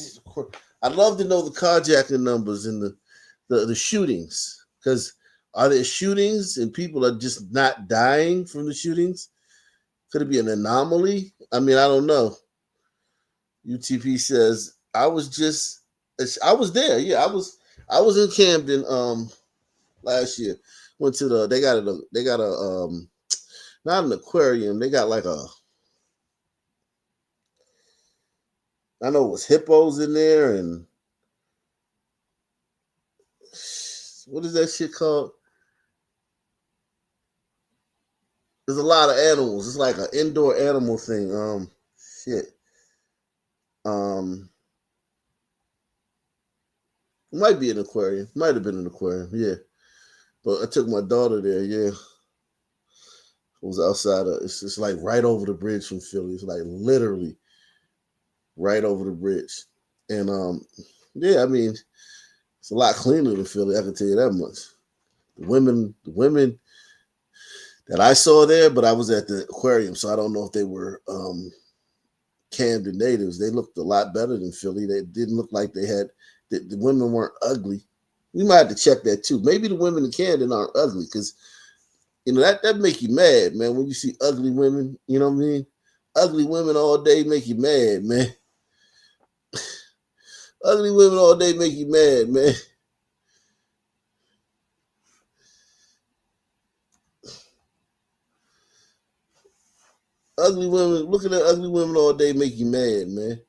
Speaker 1: I'd love to know the carjacking numbers and the shootings, because are there shootings and people are just not dying from the shootings? Could it be an anomaly? I mean, I don't know. UTP says I was there. Yeah, I was in Camden last year. Went to they got a not an aquarium. They got like I know it was hippos in there, and what is that shit called? There's a lot of animals. It's like an indoor animal thing. Shit. It might be an aquarium. Might have been an aquarium, yeah. But I took my daughter there, yeah. It was outside it's just like right over the bridge from Philly. It's like literally right over the bridge. And yeah, I mean, it's a lot cleaner than Philly, I can tell you that much. The women that I saw there, but I was at the aquarium, so I don't know if they were Camden natives. They looked a lot better than Philly. They didn't look like they that the women weren't ugly. We might have to check that too. Maybe the women in Camden aren't ugly because, you know, that make you mad, man. When you see ugly women, you know what I mean? Ugly women all day make you mad, man. Ugly women all day make you mad, man. Ugly women, looking at ugly women all day make you mad, man.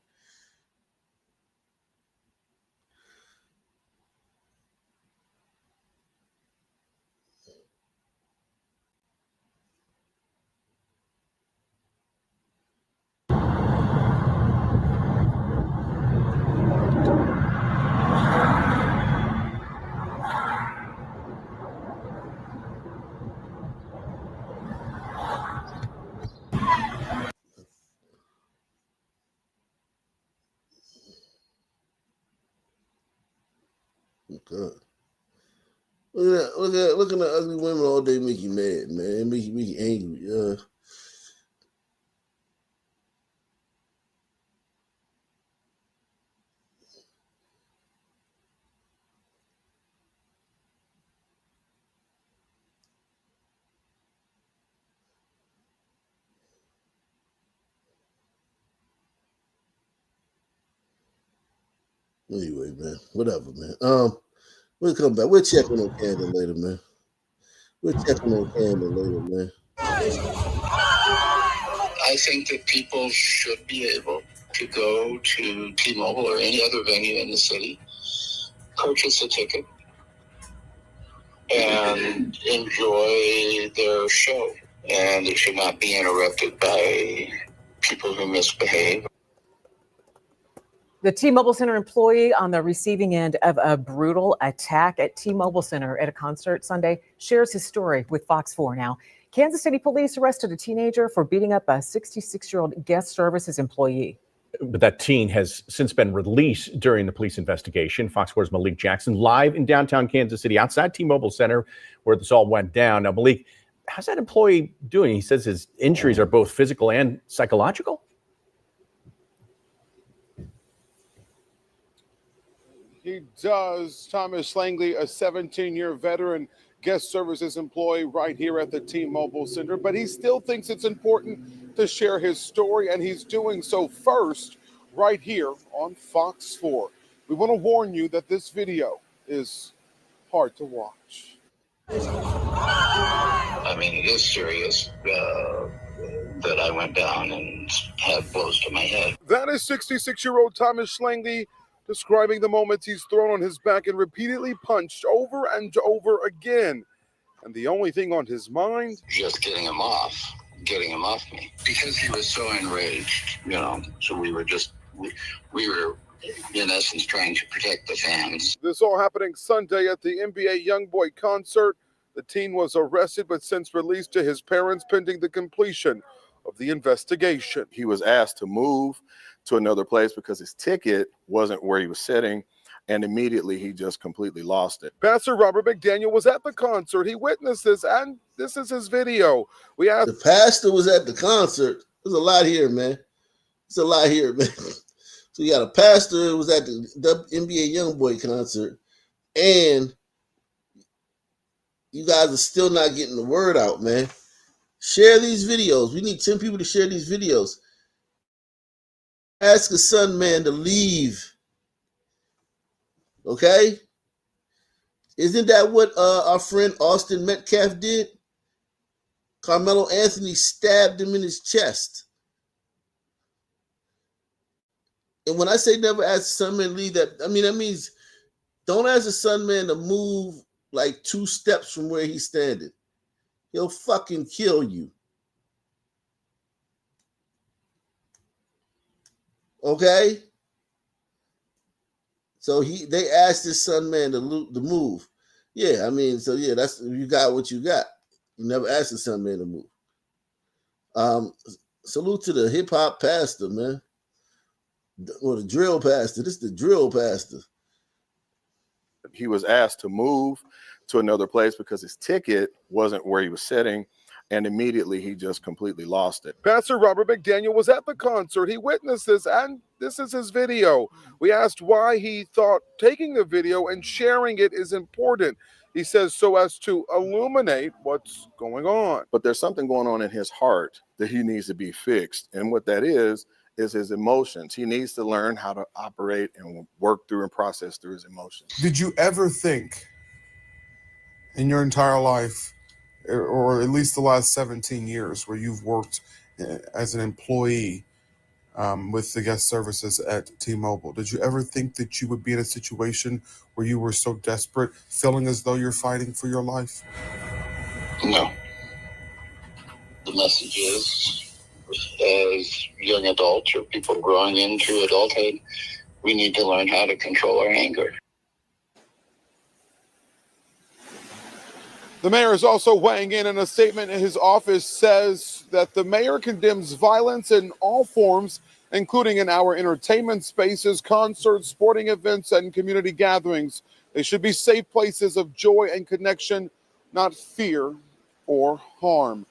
Speaker 1: God. Looking at ugly women all day make you mad, man. Make you angry. Anyway, man. Whatever, man. We'll come back. We'll check on Camden later, man. We'll check on Camden later, man.
Speaker 18: I think that people should be able to go to T-Mobile or any other venue in the city, purchase a ticket, and enjoy their show. And it should not be interrupted by people who misbehave.
Speaker 19: The T-Mobile Center employee on the receiving end of a brutal attack at T-Mobile Center at a concert Sunday shares his story with Fox 4 now. Kansas City police arrested a teenager for beating up a 66-year-old guest services employee.
Speaker 20: But that teen has since been released during the police investigation. Fox 4's Malik Jackson live in downtown Kansas City outside T-Mobile Center where this all went down. Now, Malik, how's that employee doing? He says his injuries are both physical and psychological.
Speaker 16: He does. Thomas Langley, a 17-year veteran guest services employee right here at the T-Mobile Center, but he still thinks it's important to share his story, and he's doing so first right here on Fox 4. We want to warn you that this video is hard to watch.
Speaker 18: I mean, it is serious that I went down and had blows to my head.
Speaker 16: That is 66-year-old Thomas Langley describing the moments he's thrown on his back and repeatedly punched over and over again. And the only thing on his mind?
Speaker 18: Just getting him off me. Because he was so enraged, you know, so we were in essence trying to protect the fans.
Speaker 16: This all happening Sunday at the NBA YoungBoy concert. The teen was arrested but since released to his parents pending the completion of the investigation. He was asked to move to another place because his ticket wasn't where he was sitting, and immediately he just completely lost it. Pastor Robert McDaniel was at the concert. He witnessed this, and this is his video. We asked
Speaker 1: the pastor was at the concert. There's a lot here, man. So you got a pastor who was at the NBA YoungBoy concert, and you guys are still not getting the word out, man. Share these videos. We need 10 people to share these videos. Ask a son man to leave. Okay? Isn't that what our friend Austin Metcalf did? Carmelo Anthony stabbed him in his chest. And when I say never ask a son man to leave, that means don't ask a son man to move like 2 steps from where he's standing. He'll fucking kill you. Okay? So they asked this son man to move. Yeah, that's you got what you got. You never asked the son man to move. Salute to the hip hop pastor, man. Or the drill pastor. This is the drill pastor.
Speaker 16: he was asked to move to another place because his ticket wasn't where he was sitting. And immediately he just completely lost it. Pastor Robert McDaniel was at the concert. He witnessed this, and
Speaker 3: This is his video. We asked why he thought taking the video and sharing it is important. He says so as to illuminate what's going on.
Speaker 9: But there's something going on in his heart that he needs to be fixed. And what that is his emotions. He needs to learn how to operate and work through and process through his emotions.
Speaker 21: Did you ever think in your entire life, or at least the last 17 years where you've worked as an employee with the guest services at T-Mobile, did you ever think that you would be in a situation where you were so desperate, feeling as though you're fighting for your life?
Speaker 18: No. The message is, as young adults or people growing into adulthood, we need to learn how to control our anger.
Speaker 3: The mayor is also weighing in a statement. His office says that the mayor condemns violence in all forms, including in our entertainment spaces, concerts, sporting events, and community gatherings. They should be safe places of joy and connection, not fear or harm.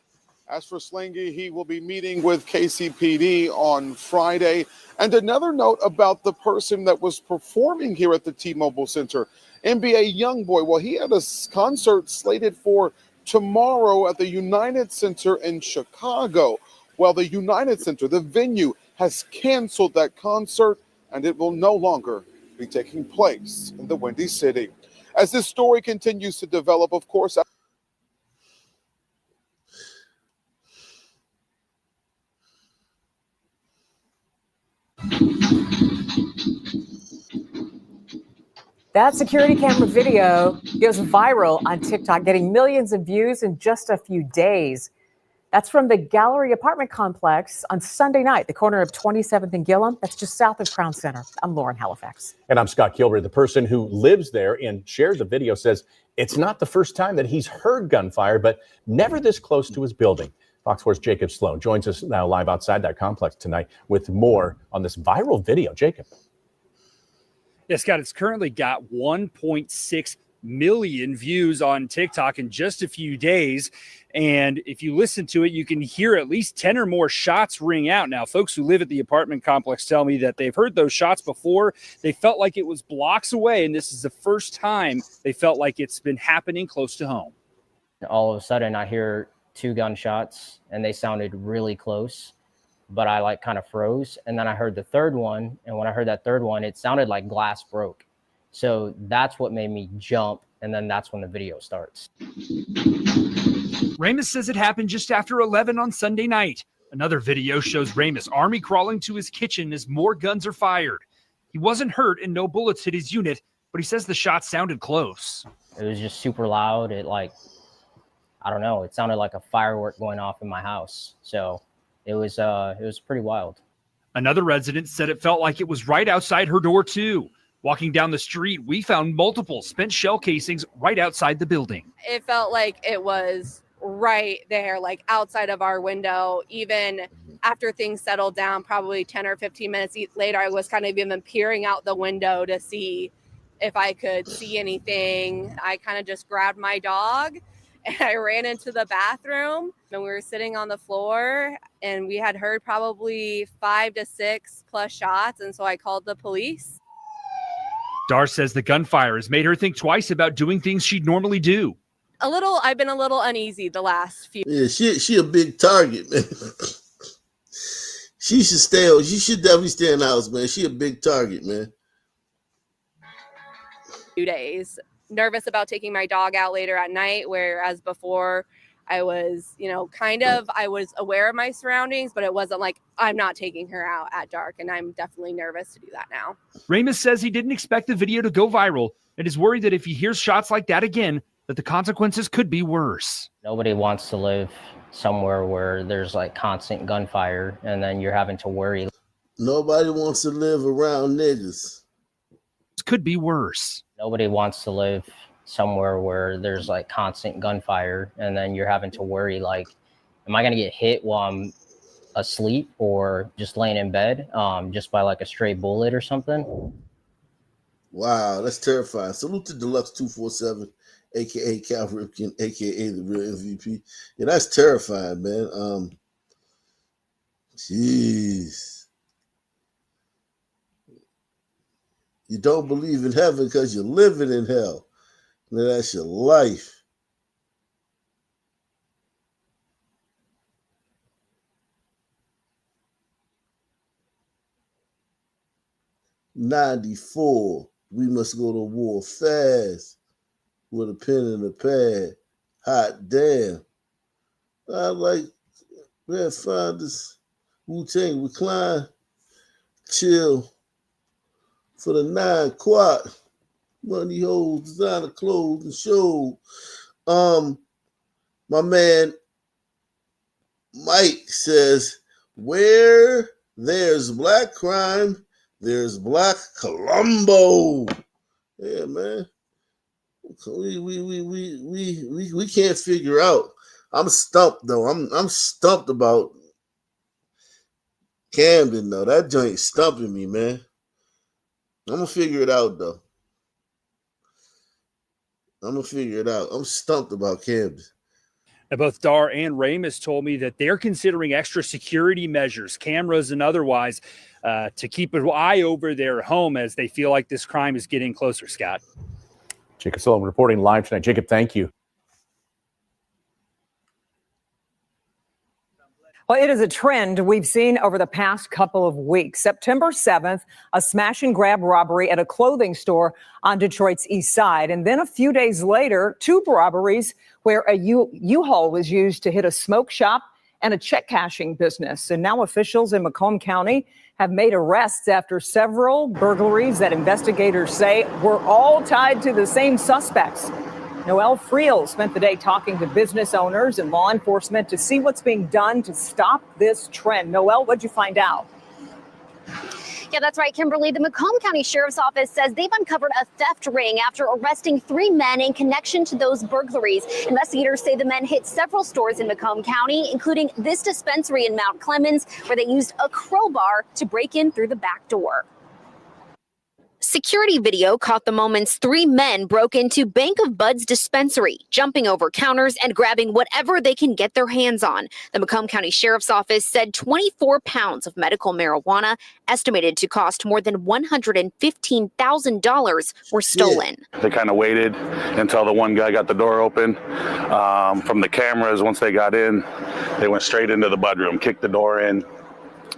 Speaker 3: As for Slangy, he will be meeting with KCPD on Friday. And another note about the person that was performing here at the T-Mobile Center, NBA YoungBoy. Well, he had a concert slated for tomorrow at the United Center in Chicago. Well, the United Center, the venue, has canceled that concert, and it will no longer be taking place in the Windy City. As this story continues to develop, of course,
Speaker 19: That security camera video goes viral on TikTok, getting millions of views in just a few days. That's from the Gallery apartment complex on Sunday night, the corner of 27th and Gillum. That's just south of Crown Center. I'm Lauren Halifax.
Speaker 20: And I'm Scott Kilbury. The person who lives there and shares the video says it's not the first time that he's heard gunfire, but never this close to his building. Fox 4's Jacob Sloan joins us now live outside that complex tonight with more on this viral video. Jacob.
Speaker 22: Yeah, Scott, it's currently got 1.6 million views on TikTok in just a few days. And if you listen to it, you can hear at least 10 or more shots ring out. Now, folks who live at the apartment complex tell me that they've heard those shots before. They felt like it was blocks away, and this is the first time they felt like it's been happening close to home.
Speaker 24: All of a sudden, I hear 2 gunshots, and they sounded really close. But I kind of froze. And then I heard the third one. And when I heard that third one, it sounded like glass broke. So that's what made me jump. And then that's when the video starts.
Speaker 22: Ramus says it happened just after 11 on Sunday night. Another video shows Ramus army crawling to his kitchen as more guns are fired. He wasn't hurt and no bullets hit his unit, but he says the shots sounded close.
Speaker 24: It was just super loud. It I don't know. It sounded like a firework going off in my house. So it was pretty wild.
Speaker 22: Another resident said it felt like it was right outside her door, too. Walking down the street, we found multiple spent shell casings right outside the building.
Speaker 25: It felt like it was right there, like outside of our window. Even after things settled down, probably 10 or 15 minutes later, I was kind of even peering out the window to see if I could see anything. I kind of just grabbed my dog and I ran into the bathroom, and we were sitting on the floor, and we had heard probably 5 to 6 plus shots. And so I called the police.
Speaker 22: Dar says the gunfire has made her think twice about doing things she'd normally do.
Speaker 25: I've been a little uneasy the last few.
Speaker 1: Yeah, she a big target, man. She should definitely stay in the house, man. She a big target, man.
Speaker 25: Few days. Nervous about taking my dog out later at night, whereas before I was, I was aware of my surroundings, but it wasn't like I'm not taking her out at dark, and I'm definitely nervous to do that now.
Speaker 22: Ramus says he didn't expect the video to go viral and is worried that if he hears shots like that again, that the consequences could be worse.
Speaker 24: Nobody wants to live somewhere where there's constant gunfire, and then you're having to worry.
Speaker 1: Nobody wants to live around niggas.
Speaker 22: This could be worse.
Speaker 24: Nobody wants to live somewhere where there's constant gunfire, and then you're having to worry, am I going to get hit while I'm asleep or just laying in bed just by a stray bullet or something?
Speaker 1: Wow, that's terrifying. Salute to Deluxe 247, aka Cal Ripken, aka the real MVP. Yeah, that's terrifying, man. Jeez. You don't believe in heaven because you're living in hell. Now that's your life. '94. We must go to war fast with a pen and a pad. Hot damn. I like Red Founders, Wu-Tang Recline, chill for the 9 quad. Money holes, designer clothes, and show. My man Mike says, where there's black crime, there's black Colombo. Yeah, man. We can't figure out. I'm stumped though. I'm stumped about Camden though. That joint stumping me, man. I'm gonna figure it out though. I'm stumped about Camden.
Speaker 22: Now, both Dar and Ramus told me that they're considering extra security measures, cameras and otherwise, to keep an eye over their home as they feel like this crime is getting closer, Scott.
Speaker 20: Jacob Sullivan reporting live tonight. Jacob, thank you.
Speaker 19: Well, it is a trend we've seen over the past couple of weeks. September 7th, a smash and grab robbery at a clothing store on Detroit's east side. And then a few days later, 2 robberies where a U-Haul was used to hit a smoke shop and a check cashing business. And now officials in Macomb County have made arrests after several burglaries that investigators say were all tied to the same suspects. Noelle Friel spent the day talking to business owners and law enforcement to see what's being done to stop this trend. Noelle, what'd you find out?
Speaker 2: Yeah, that's right, Kimberly. The Macomb County Sheriff's Office says they've uncovered a theft ring after arresting 3 men in connection to those burglaries. Investigators say the men hit several stores in Macomb County, including this dispensary in Mount Clemens, where they used a crowbar to break in through the back door. Security video caught the moments 3 men broke into Bank of Bud's dispensary, jumping over counters and grabbing whatever they can get their hands on. The Macomb County Sheriff's Office said 24 pounds of medical marijuana, estimated to cost more than $115,000, were stolen.
Speaker 4: They kind of waited until the one guy got the door open. From the cameras, once they got in, they went straight into the bud room, kicked the door in,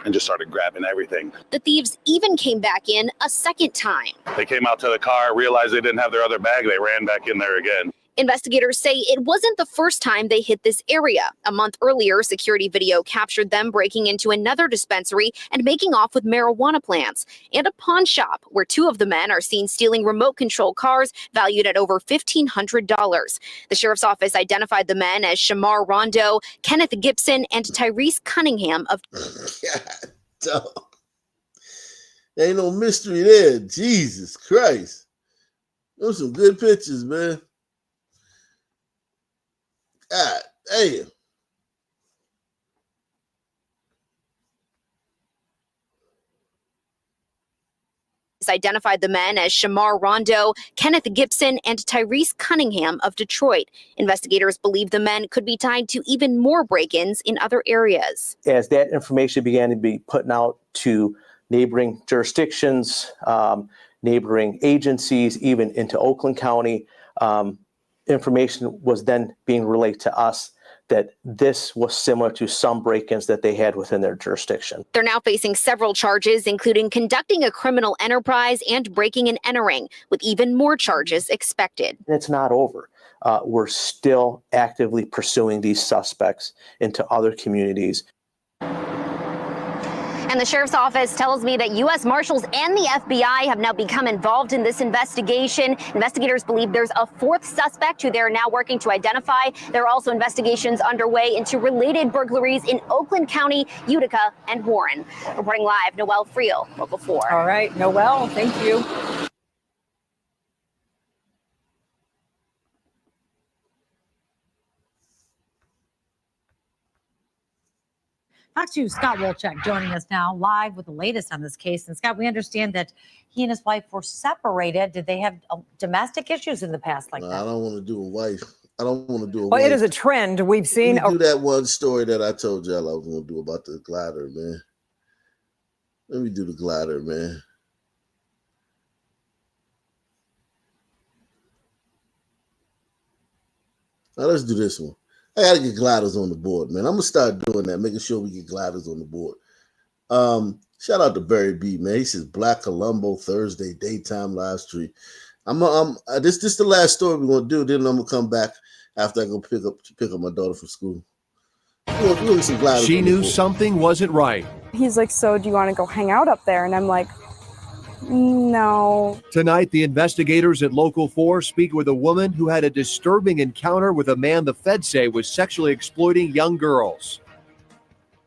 Speaker 4: and just started grabbing everything.
Speaker 2: The thieves even came back in a second time.
Speaker 4: They came out to the car, realized they didn't have their other bag, they ran back in there again.
Speaker 2: Investigators say it wasn't the first time they hit this area. A month earlier, security video captured them breaking into another dispensary and making off with marijuana plants, and a pawn shop where 2 of the men are seen stealing remote control cars valued at over $1,500. The sheriff's office identified the men as Shamar Rondo, Kenneth Gibson, and Tyrese Cunningham of
Speaker 1: God, dog. Ain't no mystery there. Jesus Christ. Those some good pictures, man. God damn.
Speaker 2: identified the men as Shamar Rondo, Kenneth Gibson, and Tyrese Cunningham of Detroit. Investigators believe the men could be tied to even more break-ins in other areas.
Speaker 5: As that information began to be put out to neighboring jurisdictions, neighboring agencies, even into Oakland County, information was then being relayed to us that this was similar to some break-ins that they had within their jurisdiction.
Speaker 2: They're now facing several charges, including conducting a criminal enterprise and breaking and entering, with even more charges expected.
Speaker 5: It's not over. We're still actively pursuing these suspects into other communities.
Speaker 2: And the sheriff's office tells me that U.S. Marshals and the FBI have now become involved in this investigation. Investigators believe there's a 4th suspect who they're now working to identify. There are also investigations underway into related burglaries in Oakland County, Utica, and Warren. Reporting live, Noelle Friel, Local 4.
Speaker 19: All right, Noelle, thank you.
Speaker 6: Fox News' Scott Wolchek joining us now live with the latest on this case. And Scott, we understand that he and his wife were separated. Did they have domestic issues in the past like that?
Speaker 1: I don't want to do a wife. I don't want to do a
Speaker 19: Well,
Speaker 1: wife.
Speaker 19: it is a trend we've seen.
Speaker 1: Let me do that one story that I told y'all I was going to do about the glider, man. Let me do the glider, man. Now let's do this one. I gotta get gliders on the board, man. I'm gonna start doing that, making sure we get gliders on the board. Shout out to Barry B, man. He says Black Colombo Thursday daytime live stream. This the last story we're gonna do. Then I'm gonna come back after I go pick up my daughter from school. We'll get some gliders.
Speaker 8: She knew something wasn't right.
Speaker 10: He's like, so do you want to go hang out up there? And I'm like, no.
Speaker 8: Tonight, the investigators at Local 4 speak with a woman who had a disturbing encounter with a man the feds say was sexually exploiting young girls.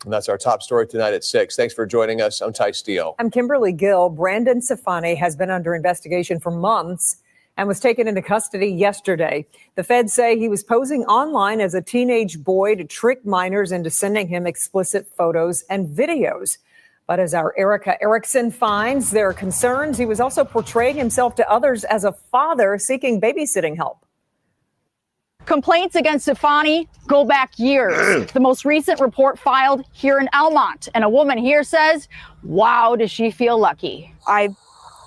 Speaker 12: And that's our top story tonight at 6. Thanks for joining us. I'm Ty Steele.
Speaker 19: I'm Kimberly Gill. Brandon Safani has been under investigation for months and was taken into custody yesterday. The feds say he was posing online as a teenage boy to trick minors into sending him explicit photos and videos. But as our Erica Erickson finds, there are concerns he was also portraying himself to others as a father seeking babysitting help.
Speaker 13: Complaints against Safani go back years. The most recent report filed here in Elmont. And a woman here says, wow, does she feel lucky.
Speaker 10: I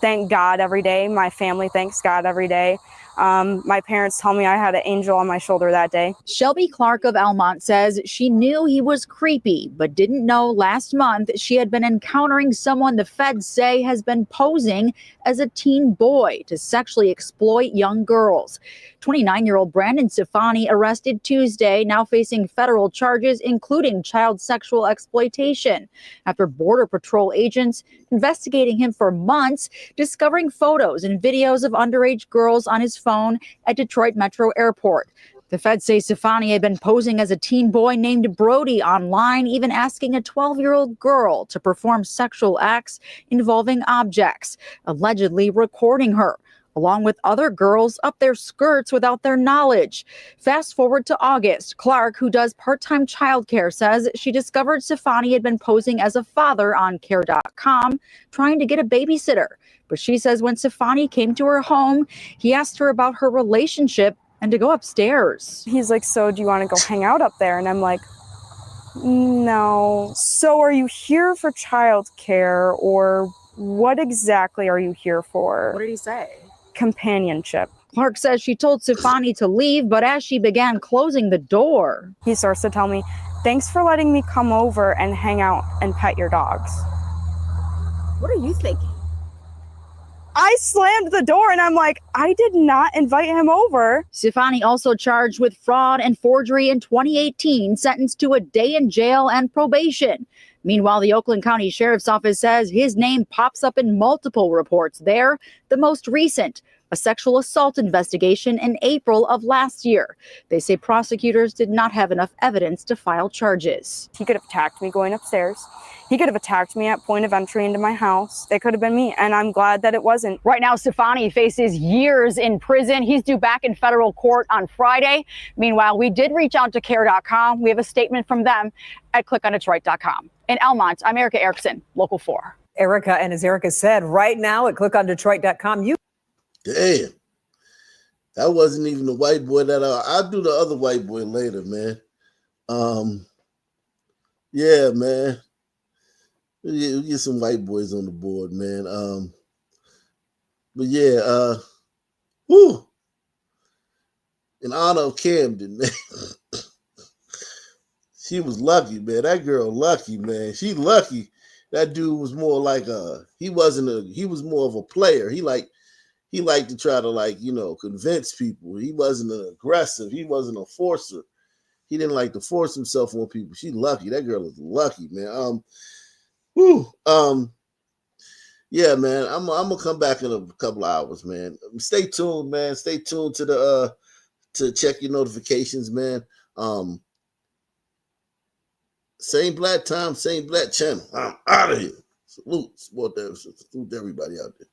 Speaker 10: thank God every day. My family thanks God every day. My parents tell me I had an angel on my shoulder that day.
Speaker 13: Shelby Clark of Elmont says she knew he was creepy, but didn't know last month she had been encountering someone the feds say has been posing as a teen boy to sexually exploit young girls. 29-year-old Brandon Safani arrested Tuesday, now facing federal charges, including child sexual exploitation, after Border Patrol agents investigating him for months, discovering photos and videos of underage girls on his phone at Detroit Metro Airport. The feds say Safani had been posing as a teen boy named Brody online, even asking a 12-year-old girl to perform sexual acts involving objects, allegedly recording her, along with other girls, up their skirts without their knowledge. Fast forward to August. Clark, who does part-time childcare, says she discovered Safani had been posing as a father on care.com, trying to get a babysitter. But she says when Safani came to her home, he asked her about her relationship and to go upstairs.
Speaker 10: He's like, so do you want to go hang out up there? And I'm like, no. So are you here for childcare, or what exactly are you here for?
Speaker 13: What did he say?
Speaker 10: Companionship.
Speaker 13: Clark says she told Safani to leave, but as she began closing the door,
Speaker 10: he starts to tell me, thanks for letting me come over and hang out and pet your dogs.
Speaker 13: What are you thinking?
Speaker 10: I slammed the door and I'm like, I did not invite him over.
Speaker 13: Safani also charged with fraud and forgery in 2018, sentenced to a day in jail and probation. Meanwhile, the Oakland County Sheriff's Office says his name pops up in multiple reports there, the most recent, a sexual assault investigation in April of last year. They say prosecutors did not have enough evidence to file charges.
Speaker 10: He could have attacked me going upstairs. He could have attacked me at point of entry into my house. It could have been me, and I'm glad that it wasn't.
Speaker 13: Right now, Safani faces years in prison. He's due back in federal court on Friday. Meanwhile, we did reach out to care.com. We have a statement from them at clickondetroit.com. In Elmont, I'm Erica Erickson, Local 4.
Speaker 19: Erica, and as Erica said, right now at clickondetroit.com, you.
Speaker 1: Damn. That wasn't even the white boy that I'll do the other white boy later, man. Yeah, man. We get some white boys on the board, man. But yeah, whoo. In honor of Camden, man. She was lucky, man. That girl lucky, man. She lucky. That dude was more like he was more of a player. He liked to try to convince people. He wasn't an aggressive. He wasn't a forcer. He didn't like to force himself on people. She lucky. That girl is lucky, man. Yeah, man. I'm gonna come back in a couple of hours, man. Stay tuned, man. Stay tuned to the to check your notifications, man. Same black time, same black channel. I'm out of here. Salute everybody out there.